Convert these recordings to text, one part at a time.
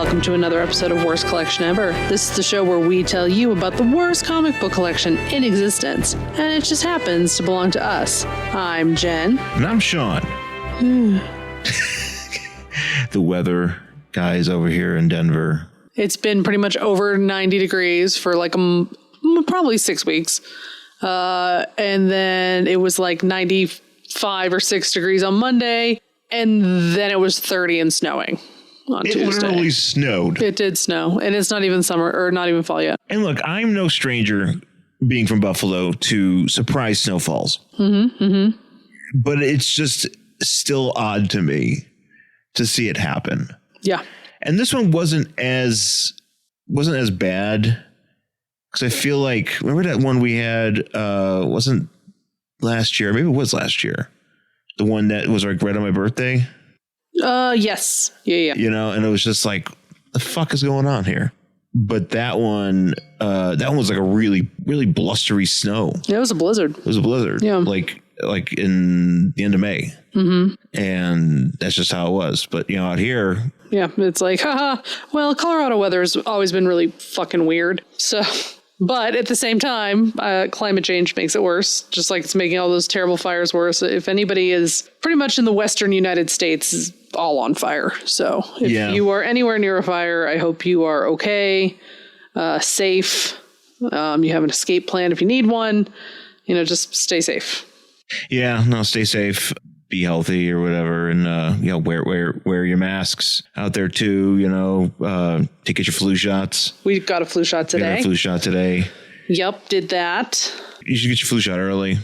welcome to another episode of Worst Collection Ever. This is the show where we tell you about the worst comic book collection in existence, and it just happens to belong to us. I'm Jen. And I'm Sean. The weather guys over here in Denver. It's been pretty much over 90 degrees for like probably 6 weeks. And then it was like 95 or 6 degrees on Monday, and then it was 30 and snowing. It literally snowed. It did snow, and it's not even summer or not even fall yet. And look, I'm no stranger, being from Buffalo, to surprise snowfalls. But it's just still odd to me to see it happen. Yeah. And this one wasn't as bad, because I feel like, remember that one we had, wasn't last year, maybe it was last year, the one that was like right on my birthday. Yes. Yeah. You know, and it was just like, the fuck is going on here? But that one was like a really, really blustery snow. Yeah, it was a blizzard. It was a blizzard. Yeah. Like in the end of May. Mm-hmm. And that's just how it was. But, you know, out here. Yeah, it's like, haha. Well, Colorado weather has always been really fucking weird. So, but at the same time, climate change makes it worse, just like it's making all those terrible fires worse. If anybody is pretty much in the western United States is all on fire. So if you are anywhere near a fire, I hope you are okay, safe. You have an escape plan if you need one. You know, just stay safe. Yeah, no, stay safe. Be healthy or whatever, and you know, wear your masks out there too. You know, to get your flu shots. We got a flu shot today. Yep, did that. You should get your flu shot early.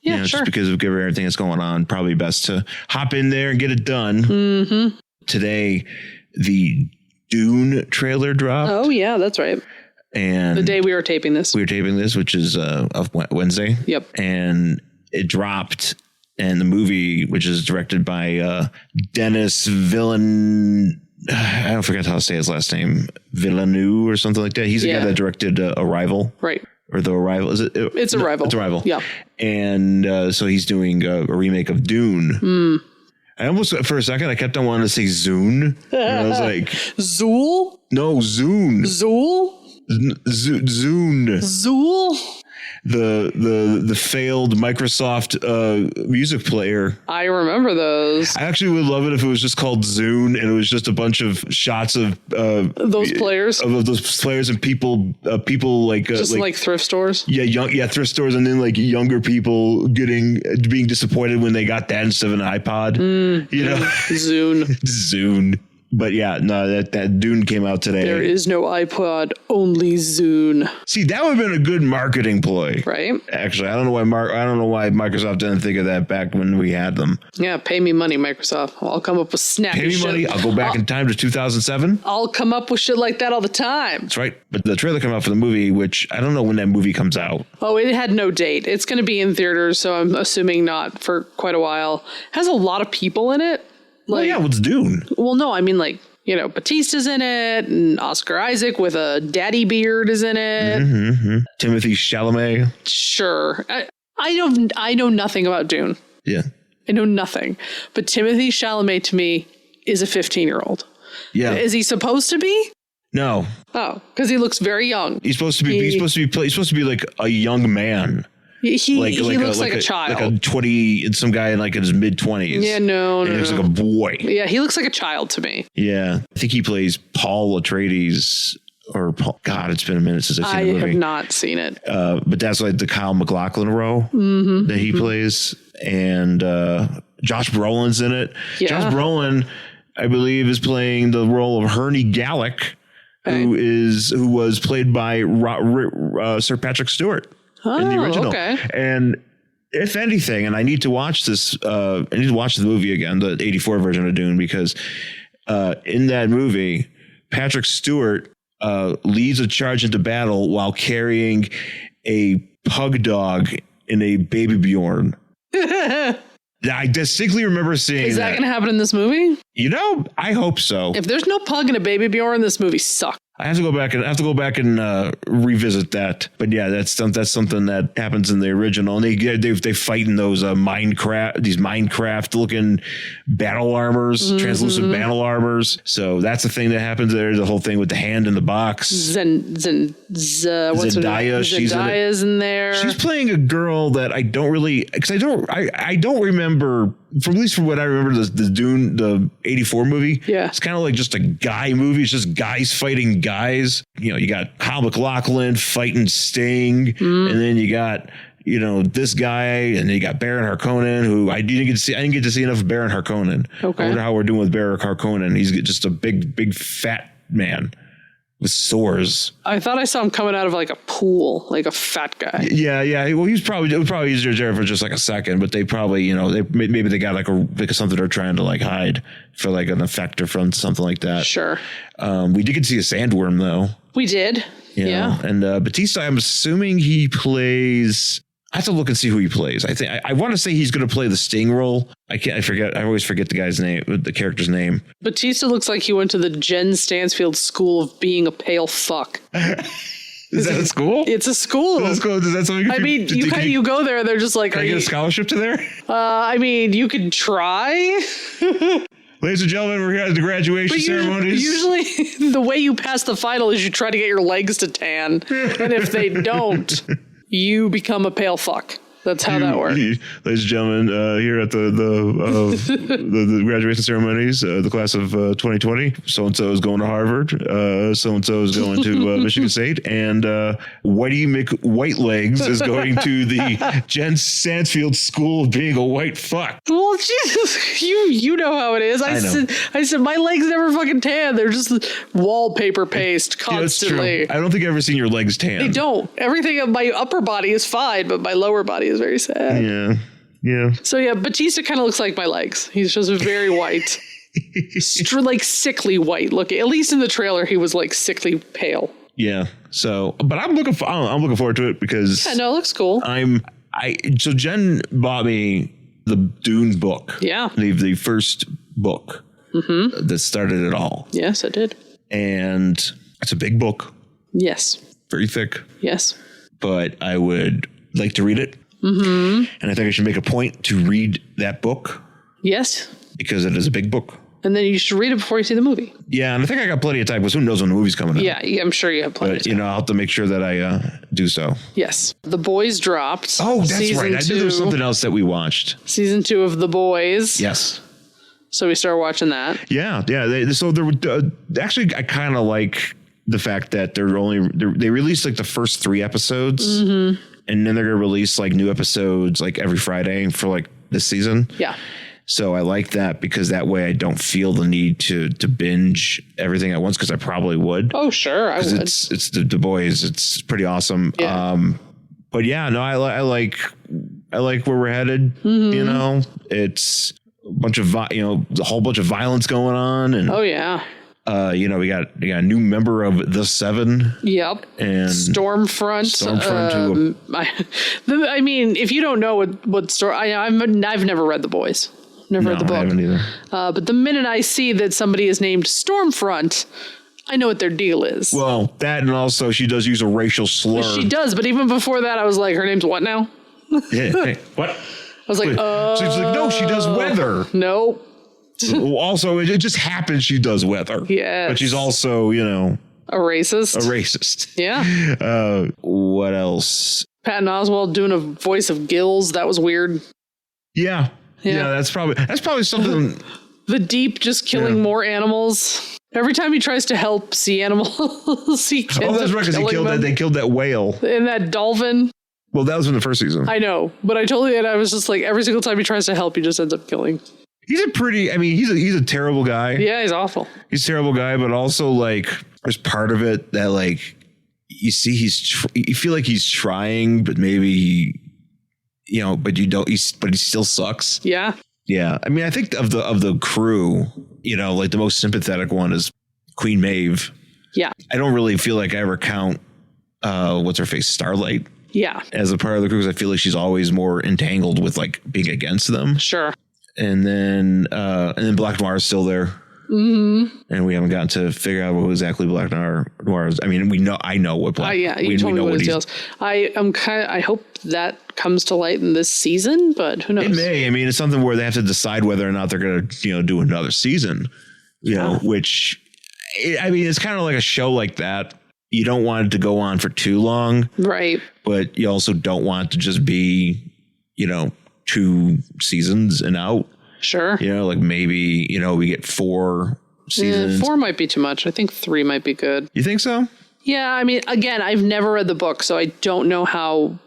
Yeah, you know, sure. Just because of everything that's going on, probably best to hop in there and get it done. Mm-hmm. Today, the Dune trailer dropped. Oh yeah, that's right. And the day we were taping this, which is of Wednesday. Yep, and it dropped. And the movie, which is directed by Denis Villeneuve, I forget how to say his last name, Villeneuve or something like that. He's the guy that directed Arrival. Right. Or The Arrival. Is it? It's Arrival. It's Arrival. Yeah. And so he's doing a remake of Dune. Mm. I almost, for a second, I kept on wanting to say Zune. And I was like... Zool? No, Zune. Zool? Zune. Zool? The failed Microsoft music player. I remember those. I actually would love it if it was just called Zune and it was just a bunch of shots of those players and people like just like thrift stores. Yeah, thrift stores, and then like younger people being disappointed when they got that instead of an iPod. You know, Zune. But yeah, no, that Dune came out today. There is no iPod, only Zune. See, that would have been a good marketing ploy, right? Actually, I don't know why Microsoft didn't think of that back when we had them. Yeah, pay me money, Microsoft. I'll come up with snappy shit. Pay me money. I'll go back in time to 2007. I'll come up with shit like that all the time. That's right. But the trailer came out for the movie, which I don't know when that movie comes out. Oh, it had no date. It's going to be in theaters, so I'm assuming not for quite a while. It has a lot of people in it. Like, well, yeah, what's Dune? Well, no, I mean like, you know, Batista's in it, and Oscar Isaac with a daddy beard is in it. Mm-hmm. Timothy Chalamet. Sure. I know nothing about Dune. Yeah. I know nothing. But Timothy Chalamet to me is a 15-year-old. Yeah. Is he supposed to be? No. Oh, because he looks very young. He's supposed to be like a young man. He looks like a child. Like a 20, some guy in like in his mid-20s. Yeah, no. He looks like a boy. Yeah, he looks like a child to me. Yeah. I think he plays Paul Atreides, or Paul, God, it's been a minute since I've seen the movie. I have not seen it. But that's like the Kyle MacLachlan role that he plays. And Josh Brolin's in it. Yeah. Josh Brolin, I believe, is playing the role of Herney Gallic, who was played by Sir Patrick Stewart. In the original. Okay. And if anything, and I need to watch this, I need to watch the movie again, the 84 version of Dune, because in that movie, Patrick Stewart leads a charge into battle while carrying a pug dog in a baby Bjorn. I distinctly remember seeing Is that going to happen in this movie? You know, I hope so. If there's no pug and a baby Bjorn, this movie sucks. I have to go back and revisit that. But yeah, that's something that happens in the original. And they fight in these Minecraft looking battle armors, translucent battle armors. So that's the thing that happens there. The whole thing with the hand in the box. Zendaya. Zendaya's in there. She's playing a girl that I don't really, because I don't remember. At least from what I remember, the Dune, the 84 movie. Yeah. It's kind of like just a guy movie. It's just guys fighting guys. You know, you got Kyle MacLachlan fighting Sting. And then you got, this guy, and then you got Baron Harkonnen, who I didn't get to see enough of Baron Harkonnen. Okay. I wonder how we're doing with Baron Harkonnen. He's just a big fat man with sores. I thought I saw him coming out of like a pool, like a fat guy. Yeah. Well, it was probably easier there for just like a second, but they probably, maybe they got like something they're trying to like hide for like an effect or from something like that. Sure. We did get to see a sandworm though. We did. Yeah. And Batista, I'm assuming he plays. I have to look and see who he plays. I want to say he's going to play the Sting role. I always forget the guy's name, the character's name. Batista looks like he went to the Jen Stansfield School of Being a Pale Fuck. Is that a school? It's a school. Is that something? I mean, you go there, they're just like, can I get a scholarship to there? I mean, you could try. Ladies and gentlemen, we're here at the graduation ceremonies. Usually, the way you pass the final is you try to get your legs to tan, and if they don't, you become a pale fuck. That's how that works. Ladies and gentlemen, here at the graduation ceremonies, the class of 2020, so-and-so is going to Harvard, so-and-so is going to Michigan State, and Whitey McWhitelegs is going to the Jen Stansfield School of Being a White Fuck. Well, Jesus, you know how it is. I said my legs never fucking tan. They're just wallpaper paste constantly. Yeah, I don't think I've ever seen your legs tan. They don't. Everything of my upper body is fine, but my lower body is very sad. Yeah. So yeah, Batista kind of looks like my legs. He's just very white, like sickly white looking. At least in the trailer, he was like sickly pale. Yeah. So, but I'm looking forward to it because it looks cool. So Jen bought me the Dune book. Yeah. The first book that started it all. Yes, I did. And it's a big book. Yes. Very thick. Yes. But I would like to read it. And I think I should make a point to read that book. Yes. Because it is a big book. And then you should read it before you see the movie. Yeah, and I think I got plenty of time because who knows when the movie's coming out. Yeah, I'm sure you have plenty of time. I'll have to make sure that I do so. Yes. The Boys dropped. Oh, that's right. I knew there was something else that we watched. Season 2 of The Boys. Yes. So we started watching that. Yeah. So there were actually, I kind of like the fact that they released like the first 3 episodes. And then they're going to release like new episodes like every Friday for like this season. Yeah. So I like that because that way I don't feel the need to binge everything at once because I probably would. Oh, sure. I would. It's the Boys. It's pretty awesome. Yeah. But yeah, no, I like where we're headed. It's a bunch of, a whole bunch of violence going on. And, oh, yeah. We got a new member of the Seven. Yep. And Stormfront. I mean, if you don't know what story, I've never read The Boys. Never read the book. I haven't either. But the minute I see that somebody is named Stormfront, I know what their deal is. Well, that and also she does use a racial slur. She does, but even before that, I was like, her name's what now? Yeah. Hey, what? I was like, She's like, no, she does weather. Nope. Also, it just happens she does weather. Yes. But she's also, a racist. Yeah. What else? Patton Oswalt doing a voice of Gills. That was weird. Yeah. That's probably something. The Deep just killing more animals. Every time he tries to help sea animals, he ends that's right, because they killed that whale. And that dolphin. Well, that was in the first season. I know, but I was just like, every single time he tries to help, he just ends up killing. He's a terrible guy. Yeah, he's awful. He's a terrible guy, but also like there's part of it that like you see you feel like he's trying, but maybe but you don't. But he still sucks. Yeah. Yeah. I mean, I think of the crew, like the most sympathetic one is Queen Maeve. Yeah. I don't really feel like I ever count what's her face, Starlight. Yeah. As a part of the crew, because I feel like she's always more entangled with like being against them. Sure. And then Black Noir is still there. and we haven't gotten to figure out what exactly Black Noir is. I mean, I know what Black. You told me what his deal is. I hope that comes to light in this season, but who knows? It may. I mean, it's something where they have to decide whether or not they're going to, do another season. Which, I mean, it's kind of like a show like that. You don't want it to go on for too long, right? But you also don't want it to just be, 2 seasons and out. Sure. Like maybe, we get 4 seasons. 4 might be too much. I think 3 might be good. You think so? Yeah. I mean, again, I've never read the book, so I don't know how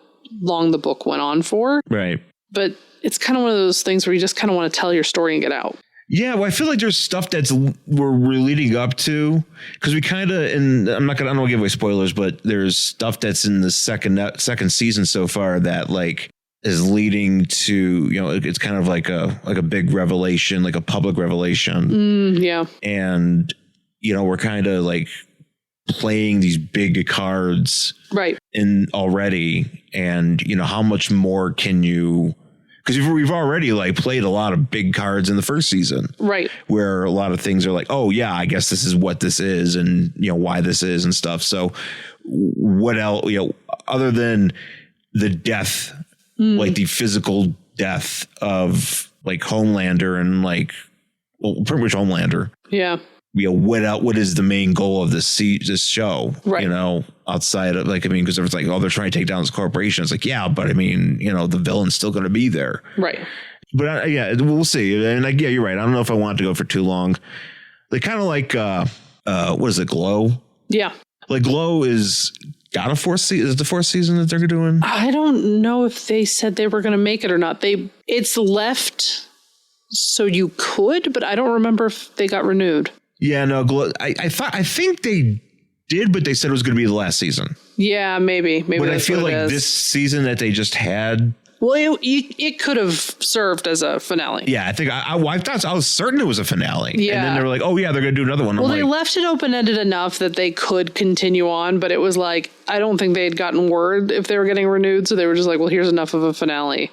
long the book went on for. Right. But it's kind of one of those things where you just kind of want to tell your story and get out. Yeah, well, I feel like there's stuff we're leading up to, because we kind of, and I don't want to give away spoilers, but there's stuff that's in the second season so far that like is leading to, it's kind of like a big revelation, like a public revelation. Yeah. And, we're kind of like playing these big cards right in already. And, how much more can you, because we've already like played a lot of big cards in the first season, right? Where a lot of things are like, oh yeah, I guess this is what this is, and why this is and stuff. So, what else? Other than the death, like the physical death of like Homelander and like, pretty much Homelander. Yeah. What is the main goal of this show? Right. Outside of like, I mean, because it's like, oh, they're trying to take down this corporation. It's like, yeah, but I mean, the villain's still going to be there. Right. But yeah, we'll see. And like, yeah, you're right. I don't know if I want to go for too long. They kind of like, what is it? Glow. Yeah. Like Glow is got a 4th season. Is it the 4th season that they're doing? I don't know if they said they were going to make it or not. It's left so you could, but I don't remember if they got renewed. Yeah, no, I think they did, but they said it was going to be the last season. Yeah, maybe. But I feel like this season that they just had. Well, it could have served as a finale. Yeah, I think I was certain it was a finale. Yeah. And then they were like, oh yeah, they're going to do another one. Well, they left it open-ended enough that they could continue on, but it was like, I don't think they had gotten word if they were getting renewed. So they were just like, well, here's enough of a finale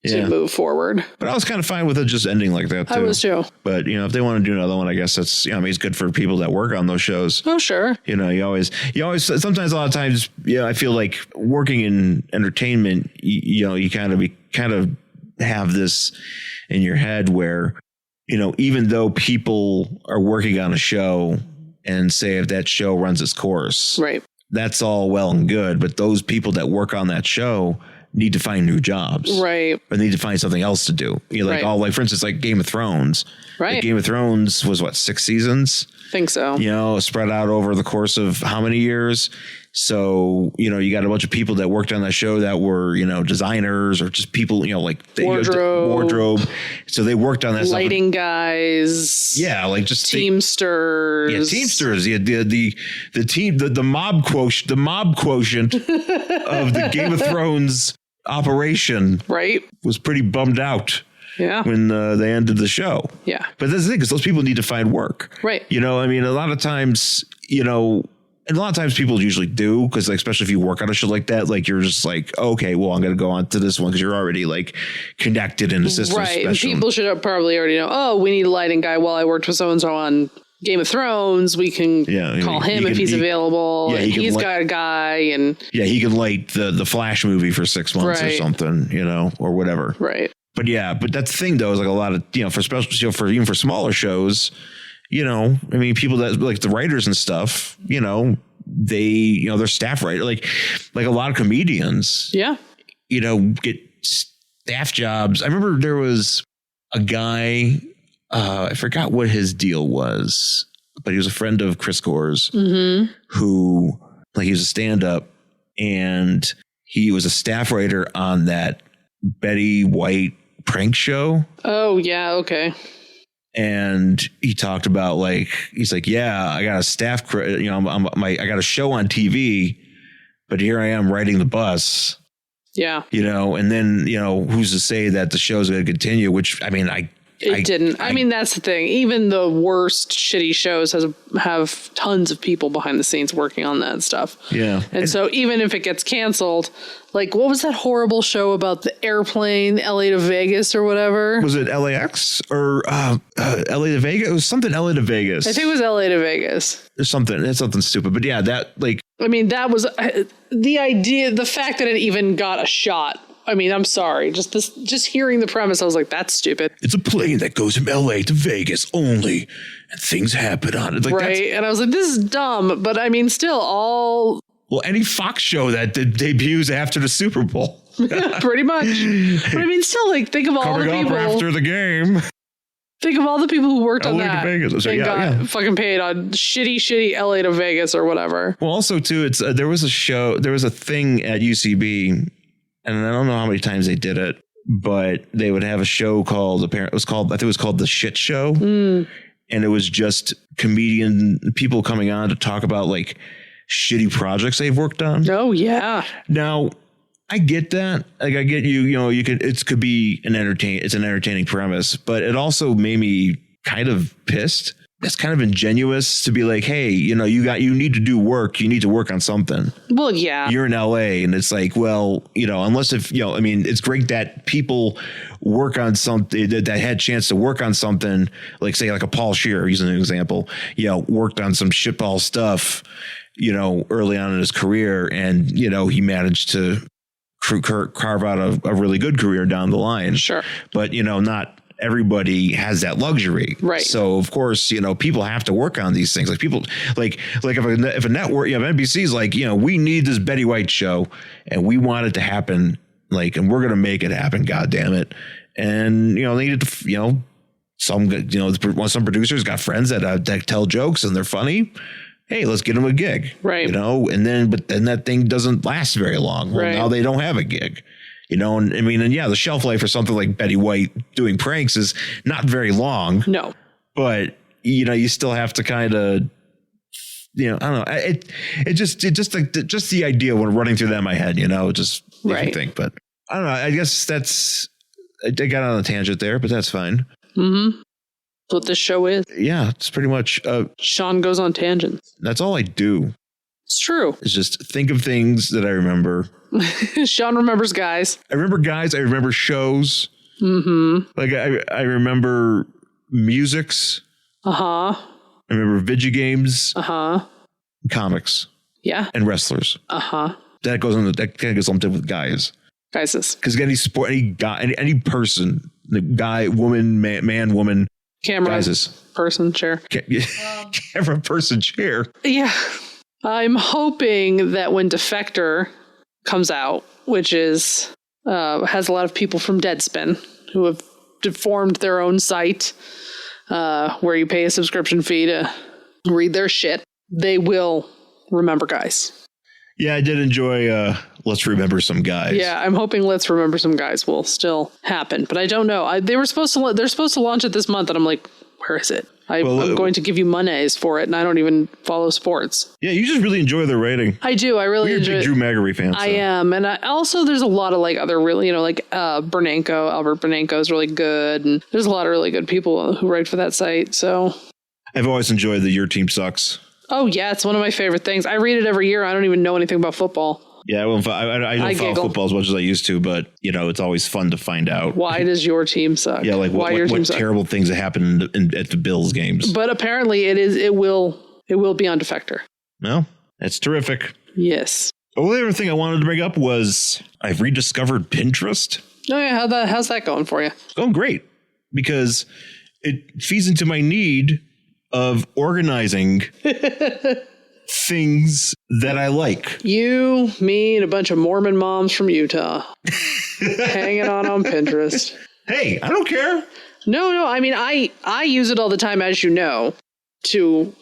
to move forward. But I was kind of fine with it just ending like that too. I was too. But if they want to do another one, I guess that's, I mean, it's good for people that work on those shows. Oh, sure. You always sometimes a lot of times, I feel like working in entertainment, you kind of have this in your head where, even though people are working on a show and say if that show runs its course, right, that's all well and good. But those people that work on that show need to find new jobs, right? Or need to find something else to do. For instance, like Game of Thrones, right? Like Game of Thrones was 6 seasons? I think so. Spread out over the course of how many years? So, you got a bunch of people that worked on that show that were, designers or just people, like wardrobe. So they worked on that lighting stuff. Guys. Yeah, like just Teamsters. Teamsters. Yeah, the team, the mob quotient of the Game of Thrones operation, right, was pretty bummed out. Yeah. When they ended the show. Yeah. But that's the thing, because those people need to find work. Right. I mean, a lot of times, and a lot of times people usually do, because especially if you work on a show like that, like you're just like, okay, well, I'm going to go on to this one because you're already like connected in the system. Right. And people should probably already know, oh, we need a lighting guy. Well, I worked with so-and-so on Game of Thrones. We can call him if he's available. Yeah, he's got a guy. And yeah, he can light the Flash movie for 6 months or something, or whatever. Right. But yeah, but that's the thing though, is like a lot of, for special, even for smaller shows, I mean, people that like the writers and stuff, they, they're staff writer, like a lot of comedians, get staff jobs. I remember there was a guy, I forgot what his deal was, but he was a friend of Chris Gore's, who like, he was a stand-up and he was a staff writer on that Betty White prank show. Oh yeah. Okay. And he talked about he's like, yeah, I got a staff, I got a show on TV, but here I am riding the bus. Yeah. And then, who's to say that the show's going to continue, which I mean, I It didn't. I mean, that's the thing. Even the worst shitty shows have tons of people behind the scenes working on that stuff. Yeah. And so even if it gets canceled, like, what was that horrible show about the airplane, LA to Vegas or whatever? Was it LAX or LA to Vegas? It was something LA to Vegas. I think it was LA to Vegas. There's something. It's something stupid. But yeah, that like. I mean, that was the idea. The fact that it even got a shot. I mean, I'm sorry. Just hearing the premise, I was like, that's stupid. It's a plane that goes from LA to Vegas only, and things happen on it. Like, right. And I was like, this is dumb. But I mean, still all. Well, any Fox show that debuts after the Super Bowl. Pretty much. But I mean, still, like, think of all the people. After the game. Think of all the people who worked on that Vegas. and got fucking paid on shitty LA to Vegas or whatever. Well, also, too, it's there was a thing at UCB. And I don't know how many times they did it, but they would have a show called I think it was called The Shit Show. And it was just people coming on to talk about like shitty projects they've worked on. Oh, yeah. Now, I get that. Like, I get it could be an entertaining premise, but it also made me kind of pissed. It's kind of ingenuous to be like, hey, you need to do work. You need to work on something. Well, yeah. You're in LA, and it's like, well, I mean, it's great that people work on something that had a chance to work on something, like say like a Paul Scheer, using an example, worked on some shitball stuff, early on in his career. And, he managed to carve out a really good career down the line. Sure. But, not everybody has that luxury. Right. So of course, people have to work on these things. Like people like if a network, NBC's like, we need this Betty White show and we want it to happen, like, and we're going to make it happen. God damn it. And, they needed to, some producers got friends that tell jokes and they're funny. Hey, let's get them a gig. Right. But then that thing doesn't last very long. Well, now they don't have a gig. And I mean, the shelf life for something like Betty White doing pranks is not very long. No. But, you still have to kind of, I don't know. It just the idea when running through that in my head, it just makes me think. But I don't know. I guess I got on a tangent there, but that's fine. Mm-hmm. That's what this show is. Yeah, it's pretty much. Sean goes on tangents. That's all I do. It's true. It's just think of things that I remember. Sean remembers guys. I remember guys. I remember shows. Mm-hmm. Like I remember musics. Uh-huh. I remember video games. Uh-huh. Comics. Yeah. And wrestlers. Uh-huh. That goes on with guys. Guys. Because any sport, any guy, any person, the guy, woman, man, woman. Camera. Guys. Person, chair. Camera, person, chair. Yeah. I'm hoping that when Defector comes out, which is has a lot of people from Deadspin who have formed their own site where you pay a subscription fee to read their shit, they will remember guys. Yeah, I did enjoy Let's Remember Some Guys. Yeah, I'm hoping Let's Remember Some Guys will still happen, but I don't know. They're supposed to launch it this month, and I'm like, where is it? I'm going to give you monies for it, and I don't even follow sports. Yeah, you just really enjoy their writing. I do. I really enjoy. You're a big Drew Magary fan. I am, and also there's a lot of like other really, like Albert Bernanko is really good, and there's a lot of really good people who write for that site. So I've always enjoyed the Your Team Sucks. Oh yeah, it's one of my favorite things. I read it every year. I don't even know anything about football. Yeah, well, I don't follow football as much as I used to, but it's always fun to find out. Why does your team suck? Yeah, like what terrible things that happen at the Bills games. But apparently it will be on Defector. No, that's terrific. Yes. The only other thing I wanted to bring up was I've rediscovered Pinterest. Oh yeah, how's that going for you? It's going great because it feeds into my need of organizing things that I like. You, me, and a bunch of Mormon moms from Utah hanging on Pinterest. Hey, I don't care. No. I mean, I use it all the time, as you know, to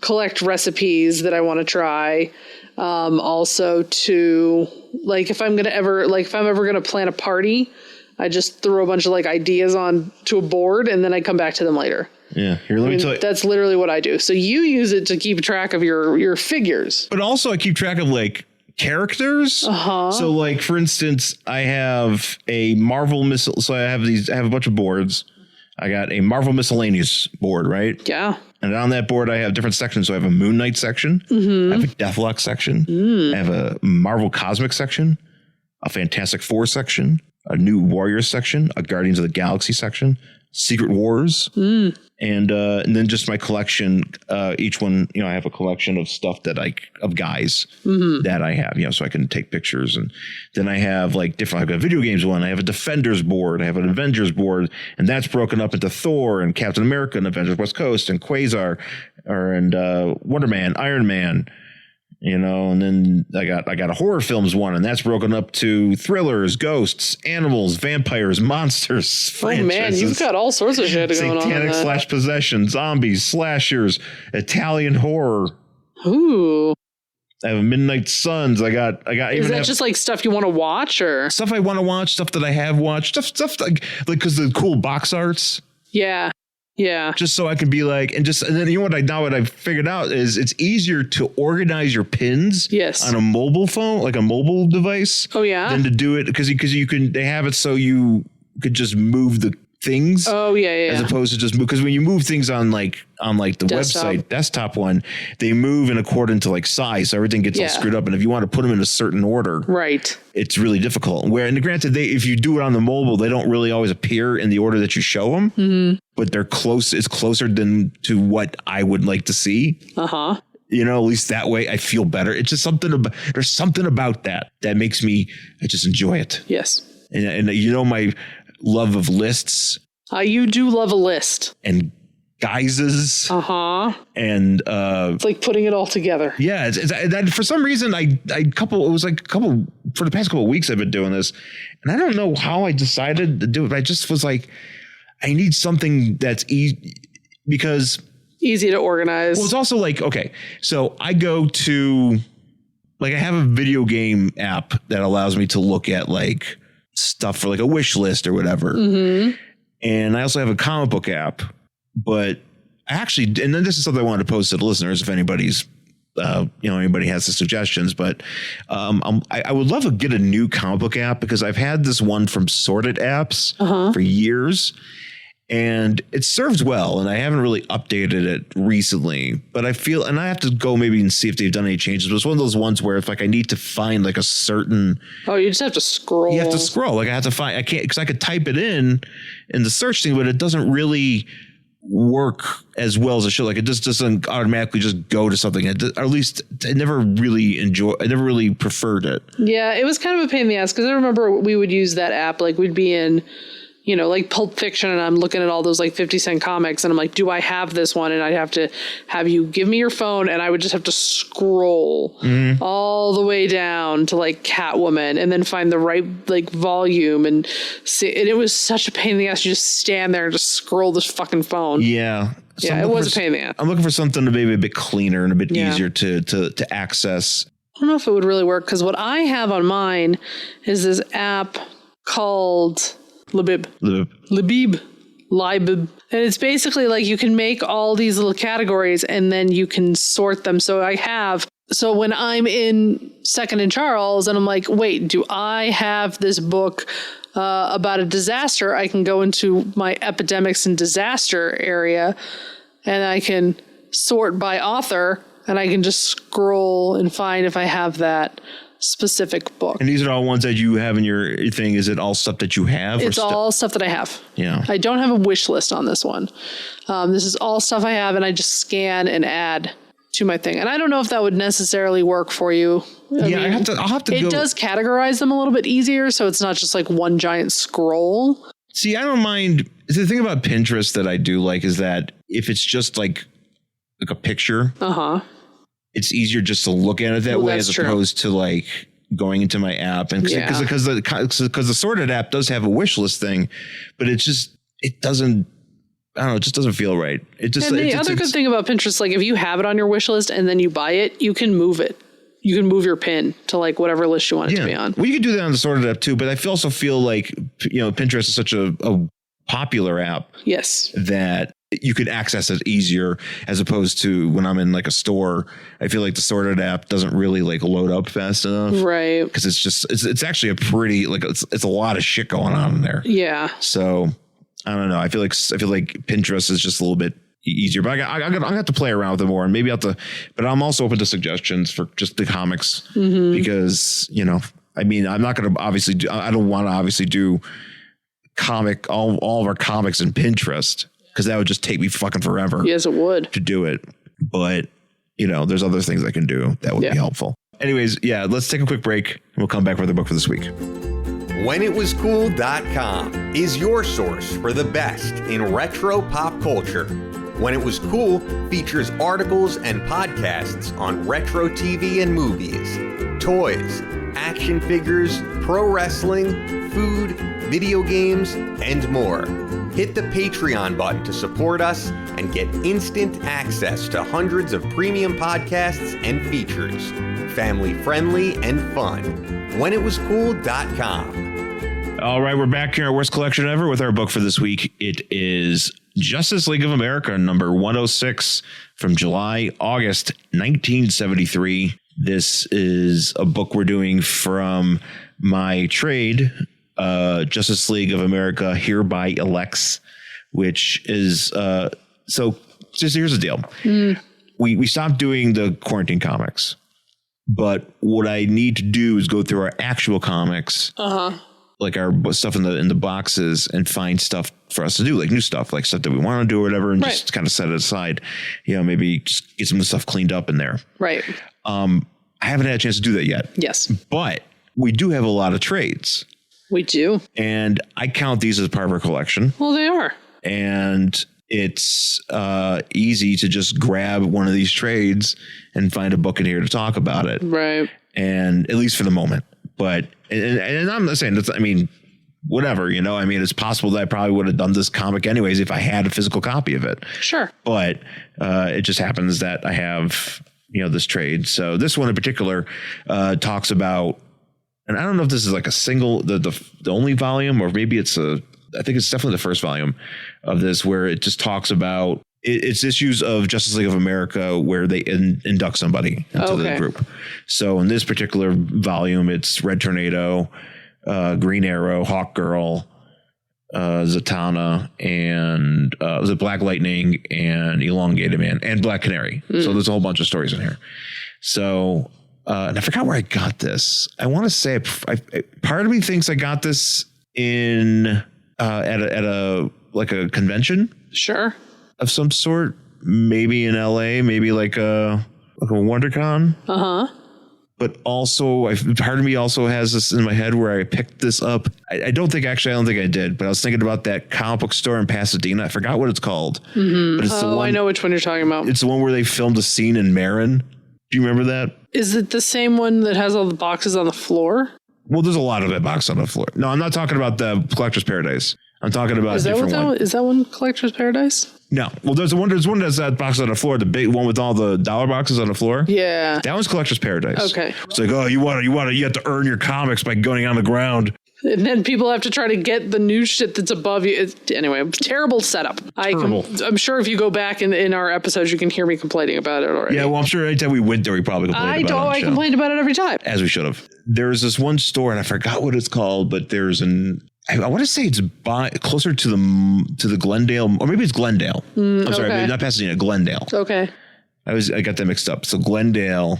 collect recipes that I want to try. Also to like if I'm ever going to plan a party, I just throw a bunch of like ideas on to a board and then I come back to them later. Yeah, here, let me tell you. That's literally what I do. So you use it to keep track of your figures. But also I keep track of like characters. Uh-huh. So like, for instance, I have a Marvel missile. So I have a bunch of boards I got a Marvel miscellaneous board, right? Yeah. And on that board, I have different sections. So I have a Moon Knight section. I have a Deathlock section. I have a Marvel Cosmic section, a Fantastic Four section, a New Warriors section, a Guardians of the Galaxy section, Secret Wars, and then just my collection. Each one, I have a collection of stuff of guys that I have, so I can take pictures. And then I have like different. I've got a video games one. I have a Defenders board. I have an Avengers board, and that's broken up into Thor and Captain America and Avengers West Coast and Quasar, and Wonder Man, Iron Man. And then I got a horror films one, and that's broken up to thrillers, ghosts, animals, vampires, monsters. Oh man, you've got all sorts of shit going on. Satanic / possession, zombies, slashers, Italian horror. Ooh. I have a Midnight Suns. I got. Is that just like stuff you want to watch, or stuff I want to watch? Stuff that I have watched. Stuff like because the cool box arts. Yeah. Yeah. Just so I can be like, and then what I've figured out is it's easier to organize your pins on a mobile phone, like a mobile device. Oh yeah. Than to do it because they have it so you could just move the things. Oh yeah. As opposed to just move, because when you move things on the website desktop one, they move in according to like size, so everything gets all screwed up. And if you want to put them in a certain order, right, it's really difficult. And granted, if you do it on the mobile, they don't really always appear in the order that you show them, but they're close. It's closer to what I would like to see. At least that way I feel better. It's just there's something about that makes me, I just enjoy it. Yes. And my love of lists. You do love a list. And guises. And it's like putting it all together. Yeah. It's that for some reason for the past couple of weeks I've been doing this, and I don't know how I decided to do it, but I just was like, I need something that's easy because easy to organize. Well, it's also like, okay, so I go to I have a video game app that allows me to look at like stuff for like a wish list or whatever. And I also have a comic book app, but and then this is something I wanted to post to the listeners if anybody's, anybody has the suggestions, but I would love to get a new comic book app because I've had this one from Sorted Apps for years. And it serves well, and I haven't really updated it recently, but I feel, and I have to go maybe and see if they've done any changes. But it's one of those ones where if I need to find like a certain, you just have to scroll. You have to scroll. I have to find. I can't because I could type it in the search thing, but it doesn't really work as well as it should. Like it just doesn't automatically just go to something. Or at least I never really preferred it. Yeah, it was kind of a pain in the ass because I remember we would use that app. Like we'd be in, like Pulp Fiction, and I'm looking at all those like 50-cent comics, and I'm like, do I have this one? And I'd have to have you give me your phone, and I would just have to scroll all the way down to like Catwoman, and then find the right like volume and see. And it was such a pain in the ass. You just stand there and just scroll this fucking phone. Yeah. So yeah, it was a pain in the ass. I'm looking for something maybe a bit cleaner and a bit easier to access. I don't know if it would really work because what I have on mine is this app called Libib. And it's basically like you can make all these little categories and then you can sort them. So when I'm in Second and Charles and I'm like, wait, do I have this book about a disaster? I can go into my epidemics and disaster area and I can sort by author and I can just scroll and find if I have that specific book. And these are all ones that you have in your thing. Is it all stuff that you have? It's all stuff that I have. Yeah. I don't have a wish list on this one. This is all stuff I have, and I just scan and add to my thing. And I don't know if that would necessarily work for you. I'll have to It does categorize them a little bit easier, so it's not just like one giant scroll. See, I don't mind. The thing about Pinterest that I do like is that if it's just like a picture, it's easier just to look at it that way as opposed to like going into my app. And because the Sorted app does have a wish list thing, but it just doesn't feel right. It just, and the other good thing about Pinterest, like if you have it on your wish list and then you buy it, you can move it. You can move your pin to like whatever list you want it to be on. Well, you can do that on the Sorted app too, but I also feel like, Pinterest is such a popular app. Yes. That you could access it easier as opposed to when I'm in like a store. I feel like the Sorted app doesn't really like load up fast enough. Right. Because it's actually a pretty, like it's a lot of shit going on in there. Yeah. So I don't know. I feel like Pinterest is just a little bit easier, but I'm gonna have to play around with it more, and maybe I'll have to. But I'm also open to suggestions for just the comics because I mean, I'm not gonna obviously do. I don't want to obviously do all of our comics in Pinterest because that would just take me fucking forever. Yes, it would to do it. But there's other things I can do that would be helpful. Anyways, let's take a quick break and we'll come back with the book for this week. WhenItWasCool.com is your source for the best in retro pop culture. When It Was Cool features articles and podcasts on retro TV and movies, toys, action figures, pro wrestling, food, video games, and more. Hit the Patreon button to support us and get instant access to hundreds of premium podcasts and features. Family friendly and fun. WhenItWasCool.com. All right, we're back here, our worst collection ever, with our book for this week. It is Justice League of America, number 106 from August 1973. This is a book we're doing from my trade, Justice League of America Hereby Elects, which is, so just here's the deal. We stopped doing the quarantine comics, but what I need to do is go through our actual comics, like our stuff in the boxes, and find stuff for us to do, like new stuff, like stuff that we want to do or whatever, and just kind of set it aside, maybe just get some of the stuff cleaned up in there. Right. I haven't had a chance to do that yet. Yes. But we do have a lot of trades. We do. And I count these as part of our collection. Well, they are. And it's easy to just grab one of these trades and find a book in here to talk about it. Right. And at least for the moment. But, and I'm not saying that's, I mean, whatever, I mean, it's possible that I probably would have done this comic anyways if I had a physical copy of it. Sure. But it just happens that I have, this trade. So this one in particular talks about, and I don't know if this is like a single, the only volume, or maybe I think it's definitely the first volume of this, where it just talks about it's issues of Justice League of America where they induct somebody into the group. So in this particular volume, it's Red Tornado, Green Arrow, Hawkgirl, Zatanna, and the Black Lightning, and Elongated Man, and Black Canary. So there's a whole bunch of stories in here. So, and I forgot where I got this. I want to say part of me thinks I got this in at a convention. Sure. Of some sort, maybe in LA, maybe like a WonderCon. But also, part of me also has this in my head where I picked this up. I don't think I did, but I was thinking about that comic book store in Pasadena. I forgot what it's called. But it's the one. I know which one you're talking about. It's the one where they filmed a scene in Marin. Do you remember that? Is it the same one that has all the boxes on the floor? Well, there's a lot of boxes on the floor. No, I'm not talking about the Collector's Paradise. I'm talking about a different one. Is that one Collector's Paradise? No. Well, there's one that's that box on the floor, the big one with all the dollar boxes on the floor. Yeah. That one's Collector's Paradise. Okay. It's like, oh, you have to earn your comics by going on the ground. And then people have to try to get the new shit that's above you. Anyway, terrible setup. I'm sure if you go back in our episodes, you can hear me complaining about it already. Yeah, well, I'm sure anytime we went there, we probably complained about it. I complained about it every time. As we should have. There's this one store, and I forgot what it's called, but there's I want to say it's closer to the Glendale, or maybe it's Glendale. I'm sorry, maybe not Pasadena, Glendale. Okay. I got that mixed up. So Glendale,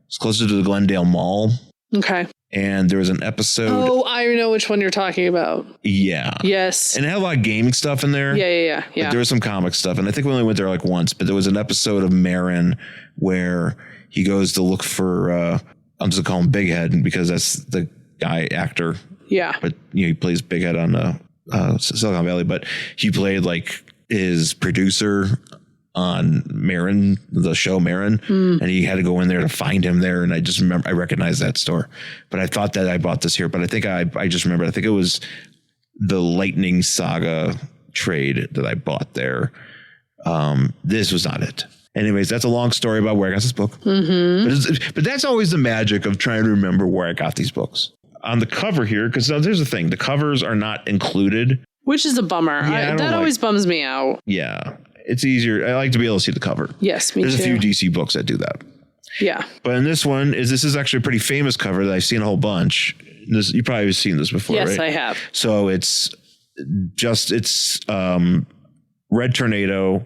it's closer to the Glendale Mall. Okay. And there was an episode. Oh, I know which one you're talking about. Yeah. Yes. And it had a lot of gaming stuff in there. Yeah. But there was some comic stuff. And I think we only went there like once, but there was an episode of Marin where he goes to look for, I'm just going to call him Big Head because that's the actor. Yeah. But, he plays Big Head on Silicon Valley, but he played like his producer on Marin, the show Marin, and he had to go in there to find him there. And I just remember, I recognized that store, but I thought that I bought this here, but I think I just remembered, I think it was the Lightning Saga trade that I bought there. This was not it. Anyways, that's a long story about where I got this book. But that's always the magic of trying to remember where I got these books. On the cover here, because here's the thing, the covers are not included. Which is a bummer. Yeah, that always bums me out. Yeah. It's easier. I like to be able to see the cover. Yes, me too. There's a few DC books that do that. Yeah. But in this one, this is actually a pretty famous cover that I've seen a whole bunch. You probably have seen this before, right? Yes, I have. So it's Red Tornado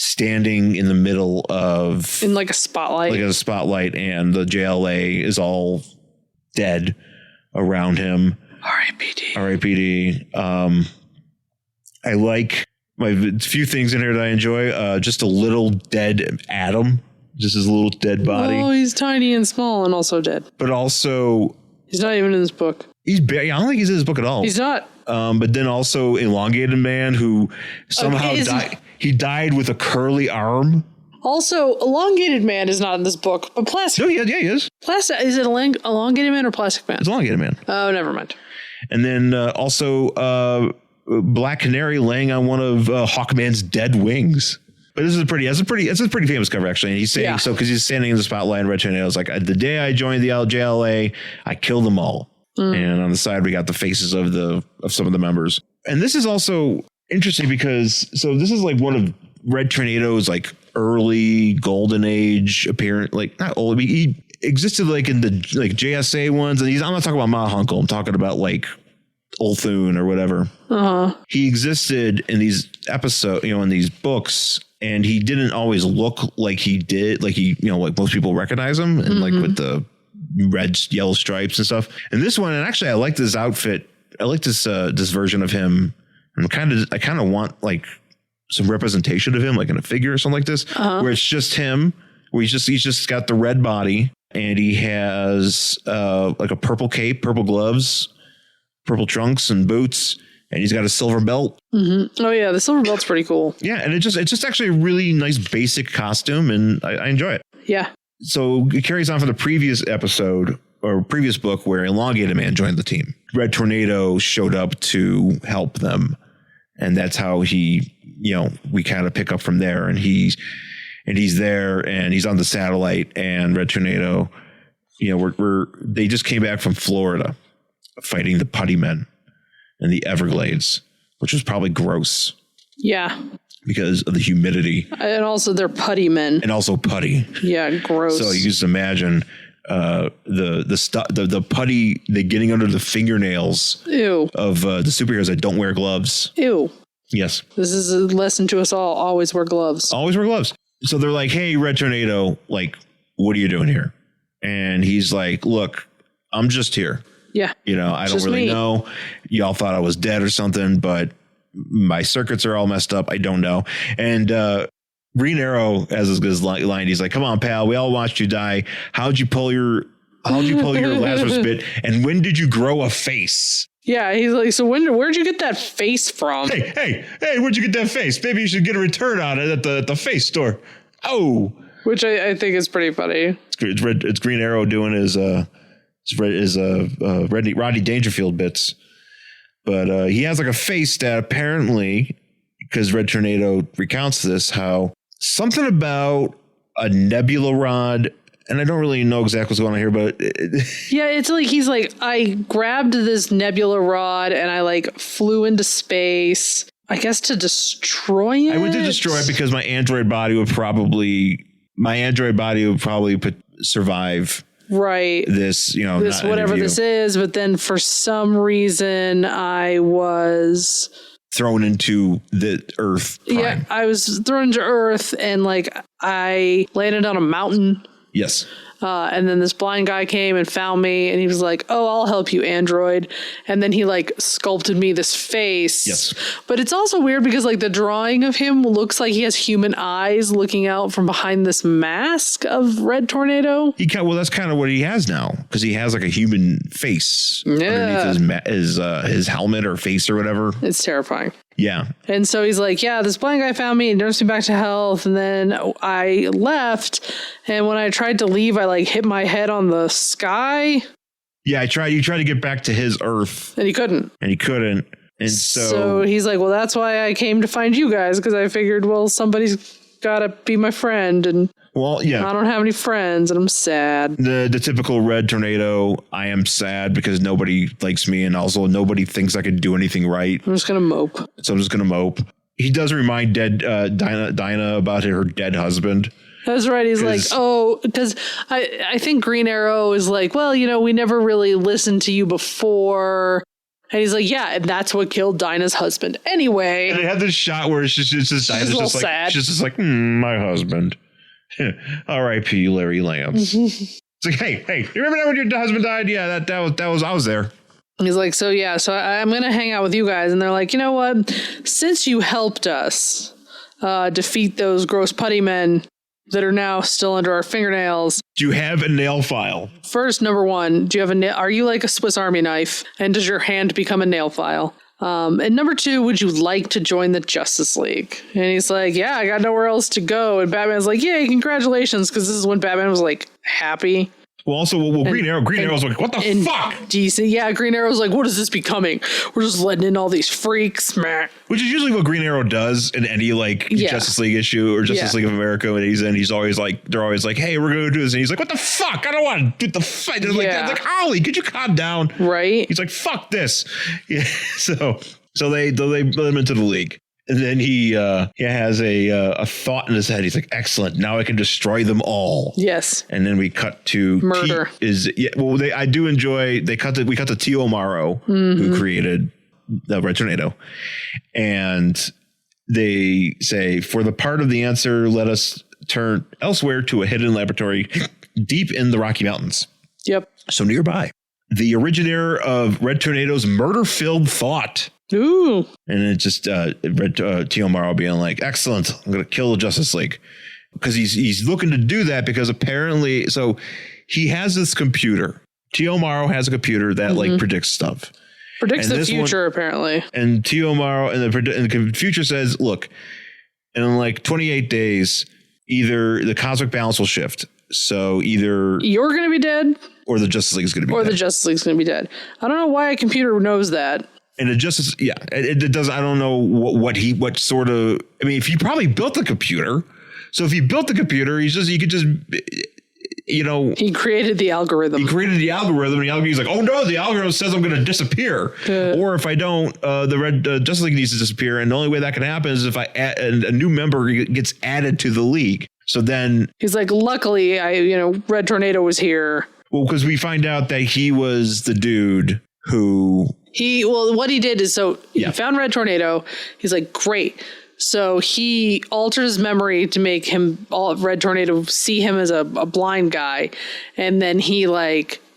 standing in the middle of in like a spotlight, and the JLA is all dead around him. R.I.P.D. I like my few things in here that I enjoy. Just a little dead Atom, just his little dead body. Oh, he's tiny and small and also dead. But also, he's not even in this book. I don't think he's in this book at all. He's not. But then also Elongated Man, who somehow died. He died with a curly arm. Also, Elongated Man is not in this book, but Plastic. Oh, yeah, he is. Is it Elongated Man or Plastic Man? It's Elongated Man. Oh, never mind. And then also Black Canary laying on one of Hawkman's dead wings. But this is a pretty famous cover, actually. And he's saying so because he's standing in the spotlight and Red Tornado's like, the day I joined the JLA, I killed them all. And on the side, we got the faces of some of the members. And this is also interesting because this is like one of Red Tornado's like early golden age appearance, like not old. He existed like in the like JSA ones. And I'm not talking about Ma Hunkel. I'm talking about like Ulthune or whatever. He existed in these episodes, in these books. And he didn't always look like he did, like like most people recognize him and like with the red, yellow stripes and stuff. And this one, and actually I like this outfit. I like this version of him. And I kind of want like some representation of him, like in a figure or something like this, where it's just him, where he's just got the red body and he has like a purple cape, purple gloves, purple trunks and boots. And he's got a silver belt. Oh yeah, the silver belt's pretty cool. Yeah, and it's just actually a really nice basic costume, and I enjoy it. Yeah. So it carries on from the previous episode or previous book where Elongated Man joined the team. Red Tornado showed up to help them, and that's how he, we kind of pick up from there. And he's there, and he's on the satellite, and Red Tornado, they just came back from Florida, fighting the Putty Men in the Everglades, which was probably gross. Yeah. Because of the humidity. And also they're putty men. And also putty. Yeah, gross. So you just imagine the putty, getting under the fingernails of the superheroes that don't wear gloves. Ew. Yes. This is a lesson to us all. Always wear gloves. Always wear gloves. So they're like, hey, Red Tornado, like, what are you doing here? And he's like, look, I'm just here. Yeah. I don't really know. Y'all thought I was dead or something, but my circuits are all messed up. I don't know. And Green Arrow has his line. He's like, come on, pal. We all watched you die. How'd you pull your Lazarus bit? And when did you grow a face? Yeah. He's like, so where'd you get that face from? Hey, where'd you get that face? Maybe you should get a return on it at the face store. Oh, which I think is pretty funny. It's Green Arrow doing his, Rodney Dangerfield bits, but he has like a face that apparently, because Red Tornado recounts this, how something about a nebula rod, and I don't really know exactly what's going on here, but yeah, it's like he's like, I grabbed this nebula rod and I like flew into space, I guess to destroy it. I went to destroy it because my android body would probably survive. Right. This, this whatever this is. But then for some reason I was thrown into the Earth. Prime. Yeah, I was thrown into Earth and like I landed on a mountain. Yes. And then this blind guy came and found me and he was like, oh, I'll help you, android. And then he like sculpted me this face. Yes. But it's also weird because like the drawing of him looks like he has human eyes looking out from behind this mask of Red Tornado. Well, that's kind of what he has now because he has like a human face underneath his helmet or face or whatever. It's terrifying. Yeah. And so he's like, yeah, this blind guy found me and nursed me back to health. And then I left. And when I tried to leave, I like hit my head on the sky. Yeah, you tried to get back to his Earth. And he couldn't. And so he's like, well, that's why I came to find you guys. Because I figured, well, somebody's got to be my friend. And well, yeah, I don't have any friends and I'm sad. The typical Red Tornado. I am sad because nobody likes me. And also nobody thinks I could do anything right. I'm just going to mope. So I'm just going to mope. He does remind Dinah about her dead husband. That's right. He's like, oh, because I think Green Arrow is like, well, we never really listened to you before. And he's like, yeah, and that's what killed Dinah's husband. Anyway. And they have this shot where it's just Dinah's just like, sad. She's just like, my husband. R.I.P. Larry Lance. It's like, hey, you remember that when your husband died? Yeah, that was I was there. He's like, so I'm going to hang out with you guys. And they're like, you know what? Since you helped us defeat those gross putty men that are now still under our fingernails. Do you have a nail file? First, number one, do you have are you like a Swiss Army knife? And does your hand become a nail file? And number two, would you like to join the Justice League? And he's like, yeah, I got nowhere else to go. And Batman's like, yay, congratulations. Because this is when Batman was like happy. Well, also, Green Arrow's like, what the fuck? Decent. Yeah, Green Arrow's like, what is this becoming? We're just letting in all these freaks. Meh. Which is usually what Green Arrow does in any Justice League issue or Justice League of America when he's in. He's always like, they're always like, hey, we're going to do this. And he's like, what the fuck? I don't want to do the fight. Like, Ollie, could you calm down? Right. He's like, fuck this. Yeah. So they let him into the league. And then he has a thought in his head. He's like, excellent. Now I can destroy them all. Yes. And then we cut to murder. I do enjoy. We cut to T.O. Morrow, who created the Red Tornado, and they say, for the part of the answer, let us turn elsewhere to a hidden laboratory deep in the Rocky Mountains. Yep. So nearby, the originator of Red Tornado's murder-filled thought. Ooh. And it just T.O. Morrow being like, excellent, I'm going to kill the Justice League. Because he's looking to do that because apparently, so he has this computer. T.O. Morrow has a computer that like predicts stuff. Predicts the future, apparently. And T.O. Morrow and the future says, look, in like 28 days, either the cosmic balance will shift. So either you're going to be dead or the Justice League is going to be dead. Or the Justice League is going to be dead. I don't know why a computer knows that. And it does. I don't know what sort of. I mean, if he probably built the computer, so if he built the computer, he created the algorithm. And he's like, oh no, the algorithm says I'm going to disappear, or if I don't, the Red Justice League needs to disappear, and the only way that can happen is if I add a new member gets added to the league. So then he's like, luckily, Red Tornado was here. Well, because we find out that he was the dude who. What he did is he found Red Tornado. He's like, great. So he altered his memory to make him Red Tornado see him as a blind guy. And then he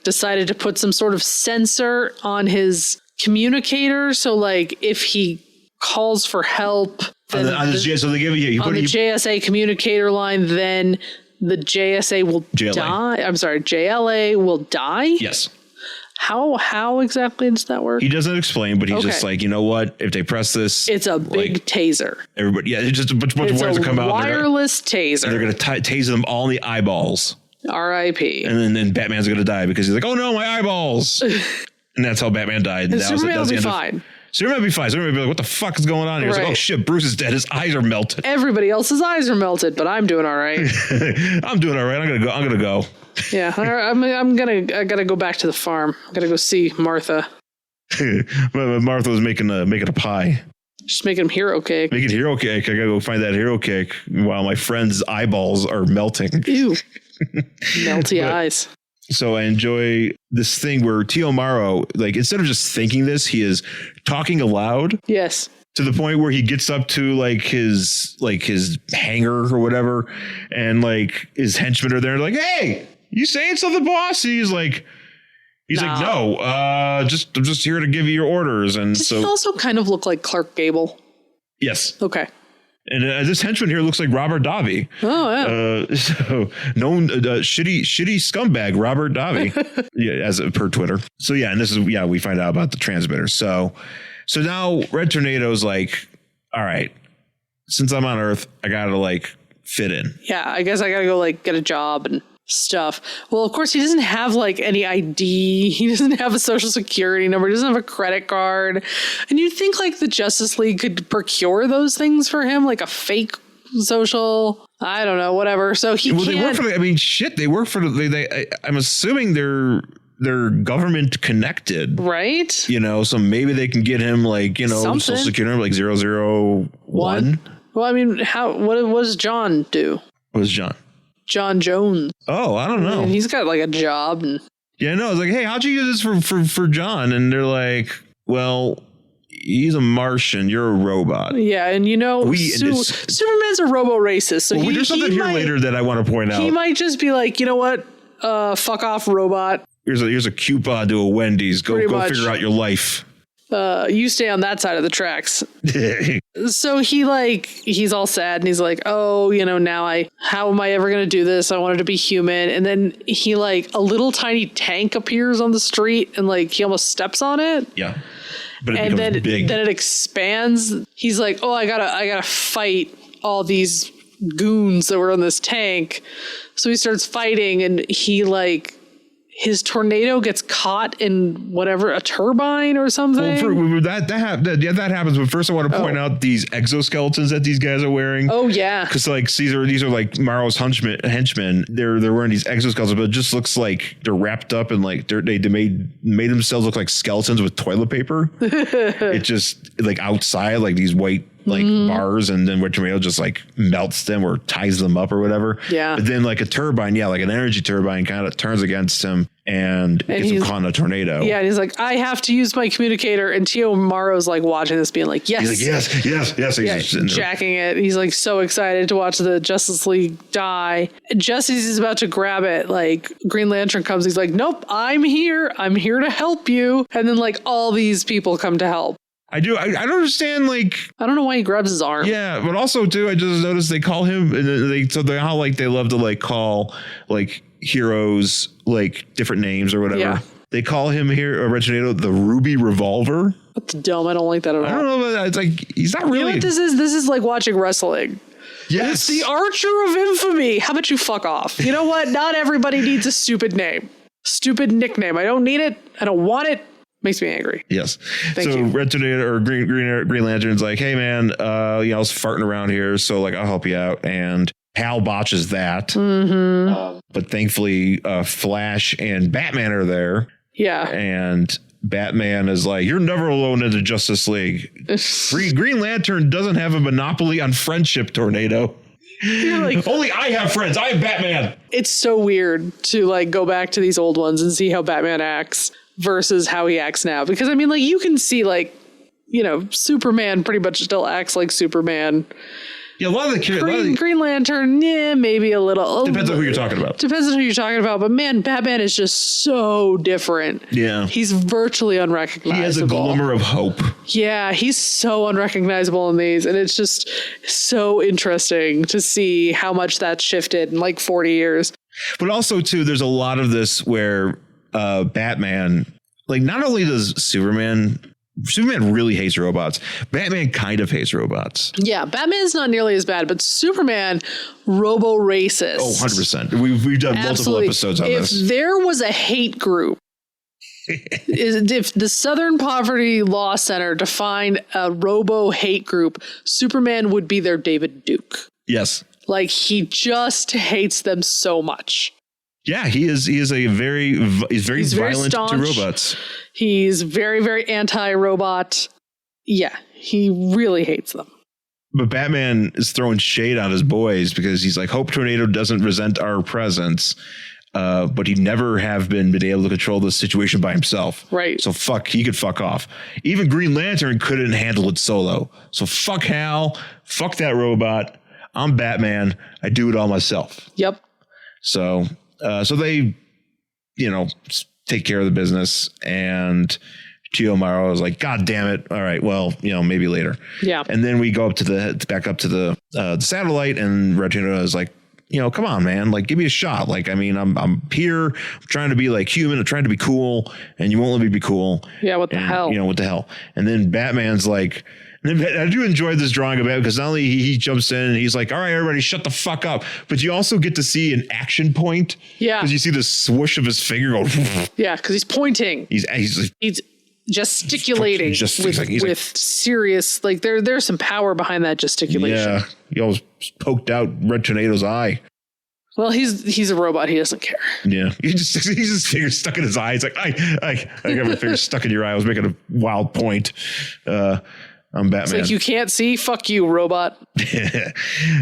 decided to put some sort of sensor on his communicator. So if he calls for help on the JSA communicator line, then the JSA will die. I'm sorry, JLA will die. Yes. How exactly does that work? He doesn't explain, but he's just like, you know what? If they press this, it's a big taser. Everybody, it's just a bunch of wires that come out. Wireless taser. And they're going to tase them all in the eyeballs. R.I.P. And then Batman's going to die because he's like, oh no, my eyeballs. And that's how Batman died. And Superman will be fine. Superman will be fine. Superman will be like, what the fuck is going on here? He's like, oh shit, Bruce is dead. His eyes are melted. Everybody else's eyes are melted, but I'm doing all right. I'm doing all right. I'm gonna go. Yeah, I gotta go back to the farm. I gotta go see Martha. But Martha was making a pie. Just making hero cake. Making hero cake. I gotta go find that hero cake while my friend's eyeballs are melting. Ew. Melty eyes. So I enjoy this thing where T.O. Morrow, instead of just thinking this, he is talking aloud. Yes. To the point where he gets up to his hangar or whatever, and his henchmen are there, like, hey, you saying something, boss? He's like, no, I'm just here to give you your orders. And does he also kind of look like Clark Gable? Yes. Okay. And this henchman here looks like Robert Davi. Oh, yeah. So known shitty scumbag Robert Davi, as per Twitter. So yeah, and this is we find out about the transmitter. So now Red Tornado's like, all right, since I'm on Earth, I gotta fit in. Yeah, I guess I gotta go get a job and stuff. Well, of course, he doesn't have any ID. He doesn't have a social security number. He doesn't have a credit card. And you'd think the Justice League could procure those things for him, a fake social, I don't know, whatever. So he can't. They work for they work for I'm assuming they're government connected. Right. So maybe they can get him social security number 001. Well, I mean, what does John do? What does John? John Jones. Oh, I don't know. And he's got a job. And yeah, no, it's hey, how'd you get this for John? And they're like, well, he's a Martian. You're a robot. Yeah, and Superman's a robo-racist. So there's something here later that I want to point out. He might just be like, you know what? Fuck off, robot. Here's a coupon to a Wendy's. Go figure out your life. You stay on that side of the tracks. So he's all sad and he's like, oh, how am I ever going to do this? I wanted to be human. And then he a little tiny tank appears on the street and he almost steps on it. Yeah. But it becomes big. Then it expands. He's like, oh, I gotta fight all these goons that were in this tank. So he starts fighting and his tornado gets caught in a turbine or something. Well, that happens. But first I want to point out these exoskeletons that these guys are wearing. Oh yeah. Because these are like Morrow's henchmen. They're wearing these exoskeletons, but it just looks like they're wrapped up in they made themselves look like skeletons with toilet paper. It just outside these white bars, and then where Tomato just melts them or ties them up or whatever. Yeah. But then a turbine, an energy turbine kind of turns against him and gets him caught in a tornado. Yeah, and he's like, I have to use my communicator. And Tio Morrow's watching this, being like, yes. He's like, yes. He's jacking it. He's so excited to watch the Justice League die. Just as he's about to grab it, Green Lantern comes. He's like, nope, I'm here. I'm here to help you. And then all these people come to help. I don't understand. I don't know why he grabs his arm. Yeah, but also too, I just noticed they call him. How they love to call heroes different names or whatever. Yeah. They call him here, Originato, the Ruby Revolver. That's dumb. I don't like that at all. I don't know, but it's he's not really. You know what this is? This is like watching wrestling. Yes, it's the Archer of Infamy. How about you fuck off? You know what? Not everybody needs a stupid name, stupid nickname. I don't need it. I don't want it. Makes me angry. Yes. Thank you. Red Tornado or Green Lantern's like, hey man, I was farting around here, so I'll help you out. And Hal botches that. Mm-hmm. But thankfully, Flash and Batman are there. Yeah. And Batman is like, you're never alone in the Justice League. Green Lantern doesn't have a monopoly on friendship, Tornado. Only I have friends. I am Batman. It's so weird to go back to these old ones and see how Batman acts versus how he acts now. Because you can see Superman pretty much still acts like Superman. Yeah, a lot of the Green Lantern, maybe a little. Depends on who you're talking about. Depends on who you're talking about. But man, Batman is just so different. Yeah. He's virtually unrecognizable. He has a glimmer of hope. Yeah, he's so unrecognizable in these. And it's just so interesting to see how much that's shifted in 40 years. But also, too, there's a lot of this where Batman, not only does Superman really hates robots. Batman kind of hates robots. Yeah, Batman's not nearly as bad, but Superman, robo-racist. Oh, 100%. We've done multiple episodes on this. If there was a hate group, if the Southern Poverty Law Center defined a robo-hate group, Superman would be their David Duke. Yes. He just hates them so much. Yeah, he's very violent to robots. He's very, very anti-robot. Yeah, he really hates them. But Batman is throwing shade on his boys because he's like, Hope Tornado doesn't resent our presence, but he'd never have been able to control the situation by himself. Right. So he could fuck off. Even Green Lantern couldn't handle it solo. So fuck Hal, fuck that robot. I'm Batman. I do it all myself. Yep. So they, take care of the business, and Tio Morrow is like, God damn it. All right. Well, maybe later. Yeah. And then we go back up to the satellite, and Red Tornado is like, come on, man, give me a shot. I'm here. I'm trying to be human. I'm trying to be cool, and you won't let me be cool. Yeah. What the hell? What the hell? And then Batman's like, and I do enjoy this drawing of it because not only he jumps in and he's like, all right, everybody shut the fuck up, but you also get to see an action point. Yeah. Because you see the swoosh of his finger go. Yeah, because he's pointing. He's gesticulating with serious, there's some power behind that gesticulation. Yeah. He almost poked out Red Tornado's eye. Well, he's a robot. He doesn't care. Yeah. He's his finger stuck in his eye. He's like, I got my finger stuck in your eye. I was making a wild point. I'm Batman. It's you can't see? Fuck you, robot.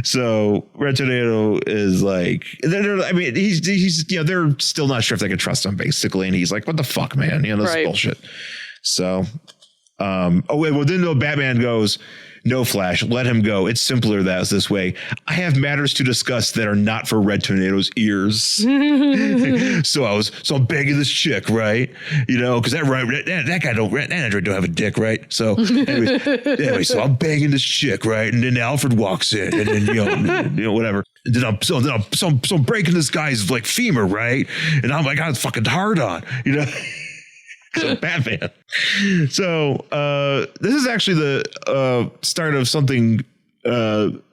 So Red Tornado is he's they're still not sure if they can trust him, basically. And he's like, what the fuck, man? This is bullshit. So Then Batman goes, no, Flash, let him go. It's simpler this way. I have matters to discuss that are not for Red Tornado's ears. So I'm begging this chick, right? Because that guy that android don't have a dick, right? So anyway, so I'm begging this chick, right? And then Alfred walks in, and then whatever. And then I'm breaking this guy's like femur, right? And I'm like, I was fucking hard on, So Batman. So this is actually the start of something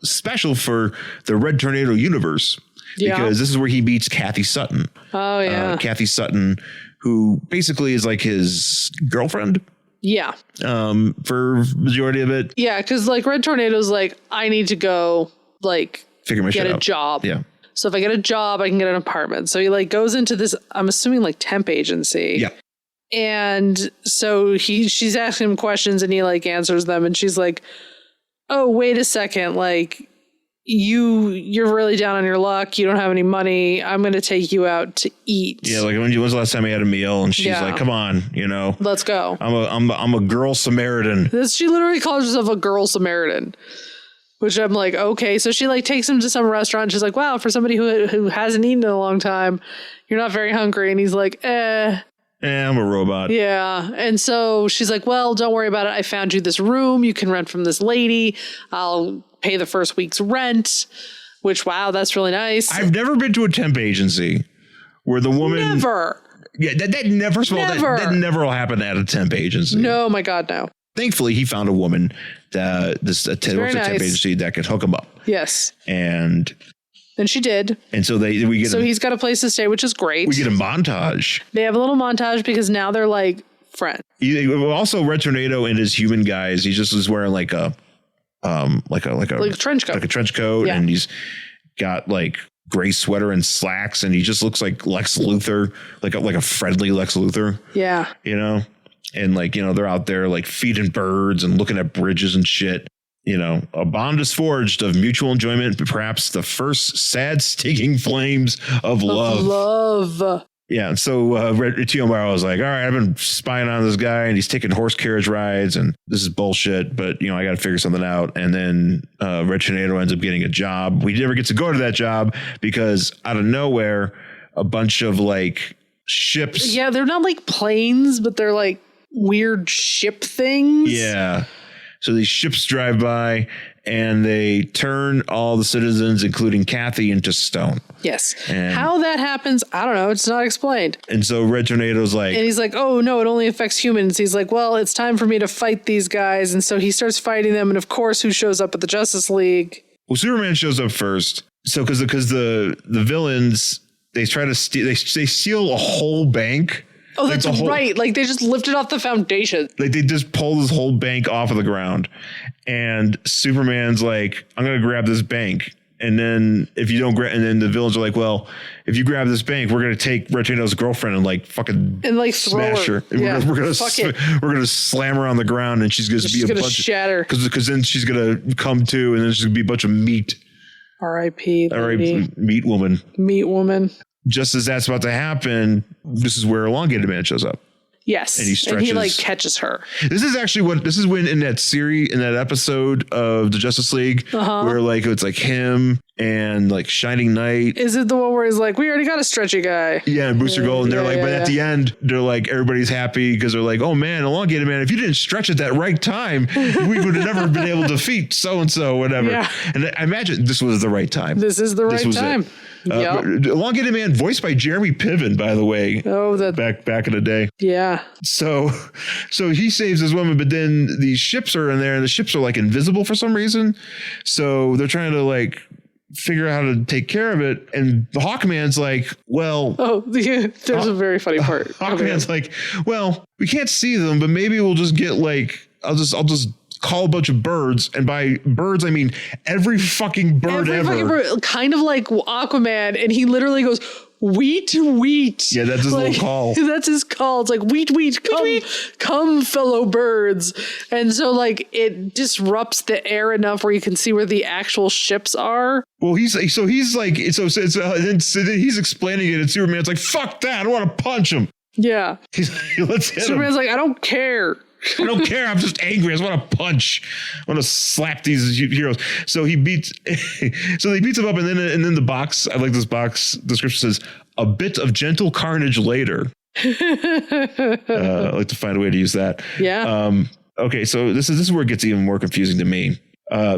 special for the Red Tornado universe. Yeah. Because this is where he meets Kathy Sutton. Oh, yeah. Kathy Sutton, who basically is like his girlfriend. Yeah. For majority of it. Yeah, because like Red Tornado's like, I need to go figure my shit out. Get a job. Yeah. So if I get a job, I can get an apartment. So he like goes into this, I'm assuming like temp agency. Yeah. And so she's asking him questions and he like answers them. And she's like, oh, wait a second. Like you're really down on your luck. You don't have any money. I'm going to take you out to eat. Yeah. Like when's the last time you had a meal? And she's like, come on, let's go. I'm a girl Samaritan. She literally calls herself a girl Samaritan, which I'm like, okay. So she like takes him to some restaurant. She's like, wow, for somebody who hasn't eaten in a long time, you're not very hungry. And he's like, I'm a robot. Yeah. And so she's like, well, don't worry about it. I found you this room. You can rent from this lady. I'll pay the first week's rent, which, wow, that's really nice. I've never been to a temp agency where the woman. Never. Yeah, that never. That never will happen at a temp agency. No, my God, no. Thankfully, he found a woman that works at temp agency that could hook him up. Yes. And she did. And so he's got a place to stay, which is great. We get a montage. They have a little montage because now they're like friends. Also, Red Tornado and his human guys, he just was wearing like a trench coat. Like a trench coat, yeah. And he's got like gray sweater and slacks, and he just looks like Lex Luthor, like a friendly Lex Luthor. Yeah. And like, they're out there like feeding birds and looking at bridges and shit. A bond is forged of mutual enjoyment, but perhaps the first sad, stinging flames of love. Yeah. And so Tio Morrow was like, all right, I've been spying on this guy and he's taking horse carriage rides and this is bullshit, but I got to figure something out. And then Red Tornado ends up getting a job. We never get to go to that job because out of nowhere, a bunch of like ships. Yeah. They're not like planes, but they're like weird ship things. Yeah. So these ships drive by and they turn all the citizens, including Kathy, into stone. Yes. And how that happens, I don't know. It's not explained. And so Red Tornado's like... And he's like, oh, no, it only affects humans. He's like, well, it's time for me to fight these guys. And so he starts fighting them. And of course, who shows up at the Justice League? Well, Superman shows up first. So because the villains, they try to steal... They steal a whole bank. Oh, that's right. Like they just lifted off the foundation. Like they just pull this whole bank off of the ground. And Superman's like, I'm going to grab this bank. And then if you don't grab, and then the villains are like, well, if you grab this bank, we're going to take Red Tornado's girlfriend and like fucking and like smash her. Yeah. We're going to slam her on the ground and she's going to be shatter. Because then she's going to come to and then she's going to be a bunch of meat. R.I.P. Meat woman. Meat woman. Just as that's about to happen, this is where Elongated Man shows up. Yes. And he stretches. And he like catches her. This is when in that episode of the Justice League, where like it's like him and like Shining Knight. Is it the one where he's like, we already got a stretchy guy? Yeah, and Booster Gold. And they're like, but at the end, they're like, everybody's happy because they're like, oh man, Elongated Man, if you didn't stretch at that right time, we would have never been able to defeat so-and-so, whatever. Yeah. And I imagine this was the right time. This is the right time. Elongated Man, voiced by Jeremy Piven, by the way. Oh, that back in the day. Yeah. So he saves this woman, but then these ships are in there, and the ships are like invisible for some reason. So they're trying to like figure out how to take care of it. And the Hawkman's like, well, there's a very funny part. Hawkman's like, well, we can't see them, but maybe we'll just get like, I'll just call a bunch of birds, and by birds I mean every fucking bird ever. Fucking bird, kind of like Aquaman, and he literally goes, "Wheat, wheat." Yeah, that's his little call. That's his call. It's like wheat, wheat, come, fellow birds. And so like it disrupts the air enough where you can see where the actual ships are. Well, he's explaining it, and Superman's like, "Fuck that! I want to punch him." Yeah. Let's hit Superman's him. like, I don't care. I don't care. I'm just angry. I just want to punch. I want to slap these heroes. So he beats him up, and then the box. I like this box description says a bit of gentle carnage later. I like to find a way to use that. Yeah. Okay. So this is where it gets even more confusing to me.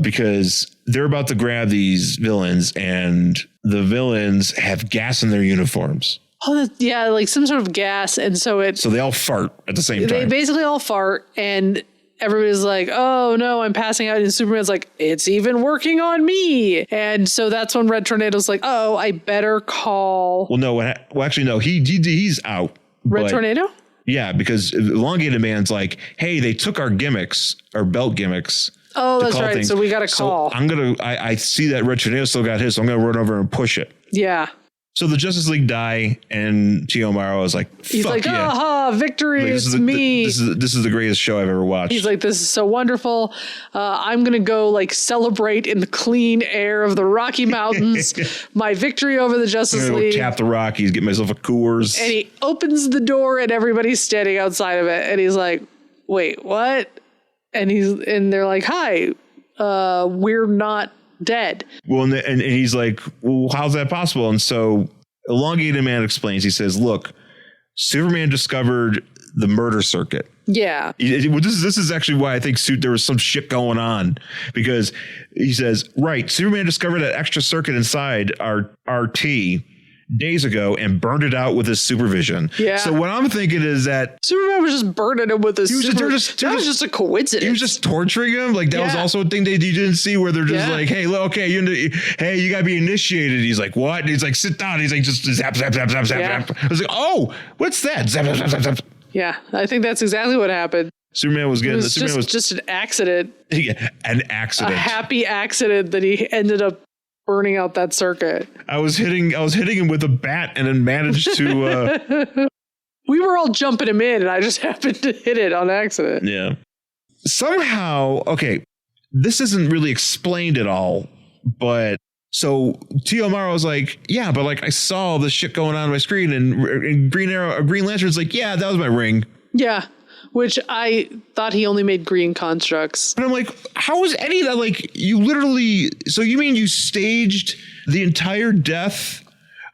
Because they're about to grab these villains, and the villains have gas in their uniforms. Oh, yeah, like some sort of gas. And so they all fart at the same time. They basically all fart, and everybody's like, oh no, I'm passing out. And Superman's like, it's even working on me. And so that's when Red Tornado's like, oh, I better call. Well, no, actually, no, he's out. Red Tornado? Yeah, because Elongated Man's like, hey, they took our gimmicks, our belt gimmicks. Oh, that's right. So we got to call. So I see that Red Tornado still got his, so I'm going to run over and push it. Yeah. So the Justice League die, and Tio Morrow is like, he's like, yeah. aha, victory, like, it's me. This is the greatest show I've ever watched. He's like, this is so wonderful. I'm going to go like celebrate in the clean air of the Rocky Mountains, my victory over the Justice League. Tap the Rockies, get myself a Coors. And he opens the door, and everybody's standing outside of it. And he's like, wait, what? And they're like, hi, we're not dead. Well, and he's like, well, how's that possible? And so Elongated Man explains, he says, look, Superman discovered the murder circuit. Yeah. This is actually why I think there was some shit going on, because he says, right, Superman discovered that extra circuit inside our RT days ago and burned it out with his supervision. Yeah. So what I'm thinking is that Superman was just burning him with his supervision. That was just a coincidence. He was just torturing him. Like that was also a thing you didn't see, where they're just like, hey, okay, you got to be initiated. He's like, what? And he's like, sit down. He's like, just zap, zap, zap, zap, zap. I was like, oh, what's that? Zap, zap, zap, zap. Yeah, I think that's exactly what happened. Superman was getting. It was just an accident. An accident. A happy accident that he ended up burning out that circuit. I was hitting him with a bat and then managed to. We were all jumping him in, and I just happened to hit it on accident. Yeah. Somehow, okay, this isn't really explained at all, but so Tio Morrow was like, yeah, but like I saw all this shit going on my screen, and Green Lantern's like, yeah, that was my ring. Yeah. Which I thought he only made green constructs. And I'm like, how is any of that? Like, you literally, so you mean you staged the entire death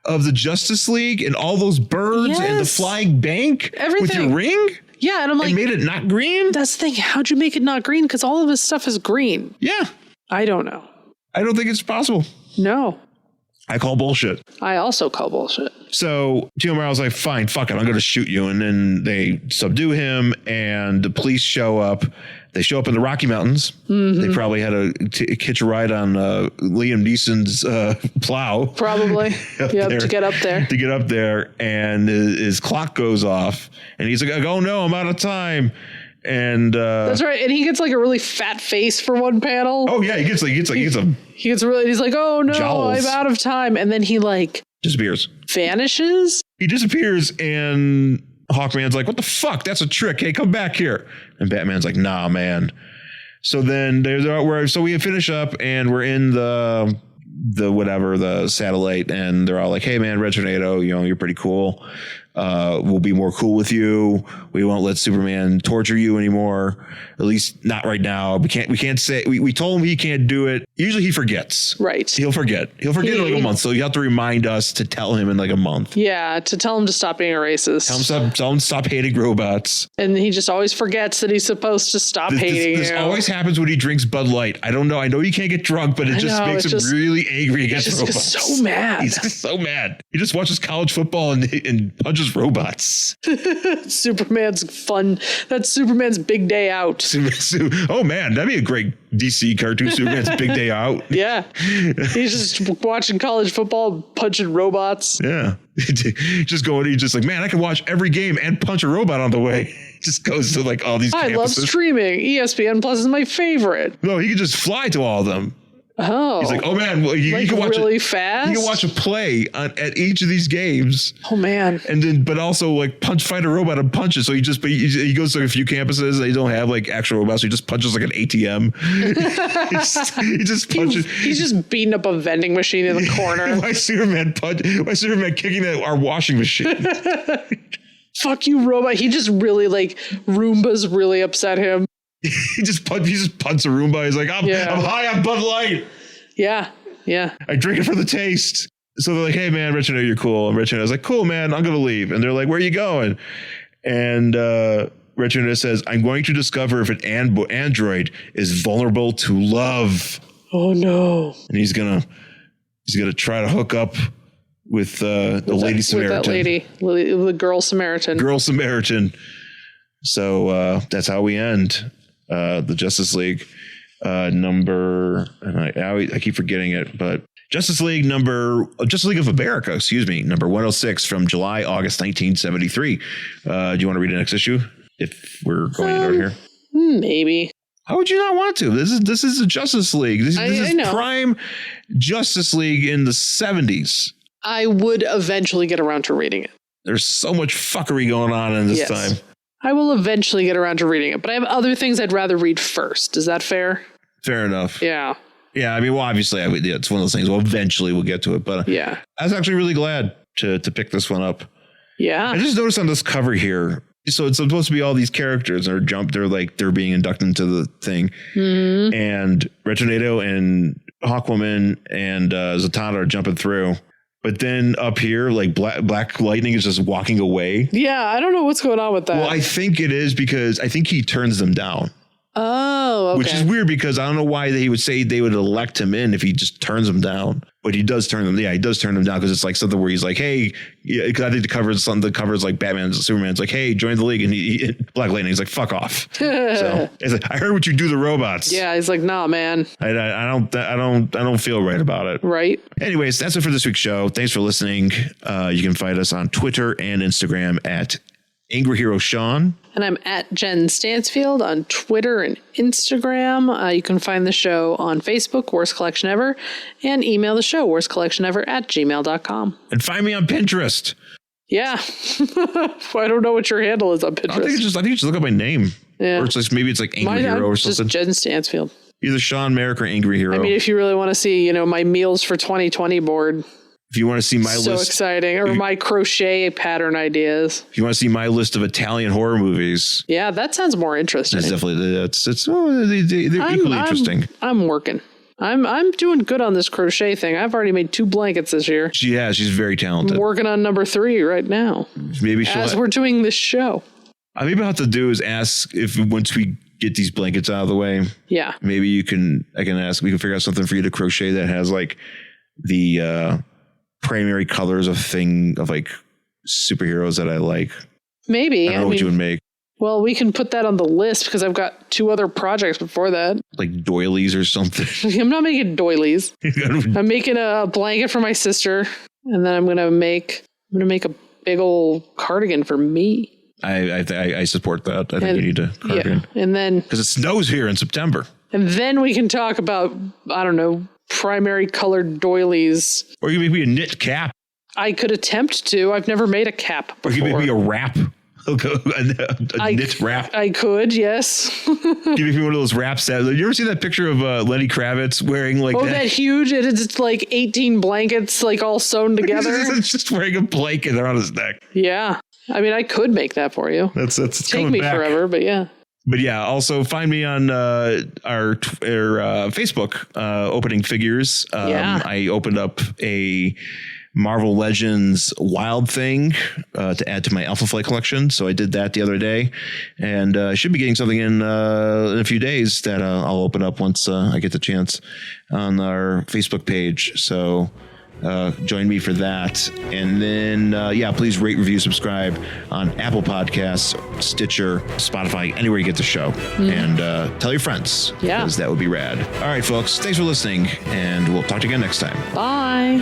of the Justice League and all those birds and the flying bank with your ring? Yeah. And I'm like, and made it not green? That's the thing. How'd you make it not green? Because all of his stuff is green. Yeah. I don't know. I don't think it's possible. No. I call bullshit. I also call bullshit. So Tio Morrow's like, fine, fuck it, I'm going to shoot you. And then they subdue him, and the police show up. They show up in the Rocky Mountains. Mm-hmm. They probably had to hitch a ride on Liam Neeson's plow. Probably. To get up there. To get up there. And his clock goes off. And he's like, oh no, I'm out of time. And that's right. And he gets like a really fat face for one panel. Oh yeah, he gets he's like, oh no, jowls. I'm out of time. And then he like disappears. Vanishes. He disappears, and Hawkman's like, what the fuck? That's a trick. Hey, come back here. And Batman's like, nah, man. So then we finish up, and we're in the satellite, and they're all like, hey man, Red Tornado, you're pretty cool. We'll be more cool with you. We won't let Superman torture you anymore. At least not right now. We can't say, we told him he can't do it. Usually he forgets. Right. He'll forget in like a month. So you have to remind us to tell him in like a month. Yeah. To tell him to stop being a racist. Tell him to stop hating robots. And he just always forgets that he's supposed to stop hating. This always happens when he drinks Bud Light. I don't know. I know you can't get drunk, but it just makes him really angry against robots. So mad. He's just so mad. He just watches college football and punches robots. Superman's fun. That's Superman's big day out. Oh man, that'd be a great DC cartoon. Superman's big day out. Yeah. He's just watching college football, punching robots. Yeah. He's just like, man, I can watch every game and punch a robot on the way. He just goes to like all these campuses. I love streaming. ESPN Plus is my favorite. No, he could just fly to all of them. Oh, he's like, oh man, well, you can watch really fast. You can watch a play at each of these games. Oh man! And then, but also like fight a robot and punch it. So he goes to a few campuses that don't have like actual robots. So he just punches like an ATM. he just punches. He's just beating up a vending machine in the corner. Why Superman kicking our washing machine? fuck you, robot. He just really like Roomba's really upset him. he just punts a Roomba. He's like, I'm high on Bud Light. Yeah. I drink it for the taste. So they're like, hey man, Rich, I know you're cool. And Rich and I was like, cool man, I'm gonna leave. And they're like, where are you going? And Rich and I says, I'm going to discover if an android is vulnerable to love. Oh no. And he's gonna try to hook up with the lady Samaritan. With that lady, the girl Samaritan. Girl Samaritan. So that's how we end the Justice League number. And I keep forgetting it, but Justice League of America, number 106 from August 1973. Do you want to read the next issue? If we're going in order here, maybe. How would you not want to? This is a Justice League. This is prime Justice League in the 70s. I would eventually get around to reading it. There's so much fuckery going on in this time. I will eventually get around to reading it, but I have other things I'd rather read first. Is that fair? Fair enough. Yeah. Yeah, I mean, well, obviously, it's one of those things. Well, eventually we'll get to it. But yeah, I was actually really glad to pick this one up. Yeah. I just noticed on this cover here. So it's supposed to be all these characters that are they're being inducted into the thing. Mm-hmm. And Retornado and Hawkwoman and Zatanna are jumping through. But then up here, like Black Lightning is just walking away. Yeah, I don't know what's going on with that. Well, I think it is because I think he turns them down. Oh, okay. Which is weird because I don't know why they would say they would elect him in if he just turns them down. But he does turn them. Yeah, he does turn them down because it's like something where he's like, hey, because I think the covers like Batman and Superman's like, hey, join the league. And Black Lightning's like, fuck off. So it's like, I heard what you do to robots. Yeah, he's like, nah, man. I don't feel right about it. Right. Anyways, that's it for this week's show. Thanks for listening. You can find us on Twitter and Instagram at Angry Hero Sean. And I'm at Jen Stansfield on Twitter and Instagram. You can find the show on Facebook, Worst Collection Ever, and email the show, worstcollectionever@gmail.com. And find me on Pinterest. Yeah. I don't know what your handle is on Pinterest. I think you just look up my name. Yeah. Or it's like, maybe it's like Angry Hero or something. Just Jen Stansfield. Either Sean Merrick or Angry Hero. I mean, if you really want to see, my meals for 2020 board. If you want to see my list. So exciting. Or my crochet pattern ideas. If you want to see my list of Italian horror movies. Yeah, that sounds more interesting. It's definitely, they're equally interesting. I'm working. I'm doing good on this crochet thing. I've already made 2 blankets this year. She's very talented. I'm working on number 3 right now. Maybe we're doing this show. Maybe I'll have to do is ask if once we get these blankets out of the way. Yeah. Maybe I can ask, we can figure out something for you to crochet that has like the primary colors of like superheroes that I like. Maybe. I don't know what you would make. Well, we can put that on the list because I've got 2 other projects before that. Like doilies or something. I'm not making doilies. I'm making a blanket for my sister, and then I'm gonna make a big old cardigan for me. I support that. I think you need a cardigan. Yeah, and then because it snows here in September. And then we can talk about, I don't know, primary colored doilies. Or you could make me a knit cap. I could attempt to. I've never made a cap before. Or you could make me a wrap. A knit wrap. I could, yes. Give me one of those wraps. You ever see that picture of Lenny Kravitz wearing like that huge? It's like 18 blankets like all sewn together. It's just wearing a blanket around his neck. Yeah. I mean, I could make that for you. That's take me back. Forever, but yeah. But yeah, also find me on our Facebook, Opening Figures. I opened up a Marvel Legends Wild Thing to add to my Alpha Flight collection. So I did that the other day, and I should be getting something in a few days that I'll open up once I get the chance on our Facebook page. So join me for that. And then, please rate, review, subscribe on Apple Podcasts, Stitcher, Spotify, anywhere you get the show. And tell your friends. Yeah. Because that would be rad. All right, folks. Thanks for listening, and we'll talk to you again next time. Bye.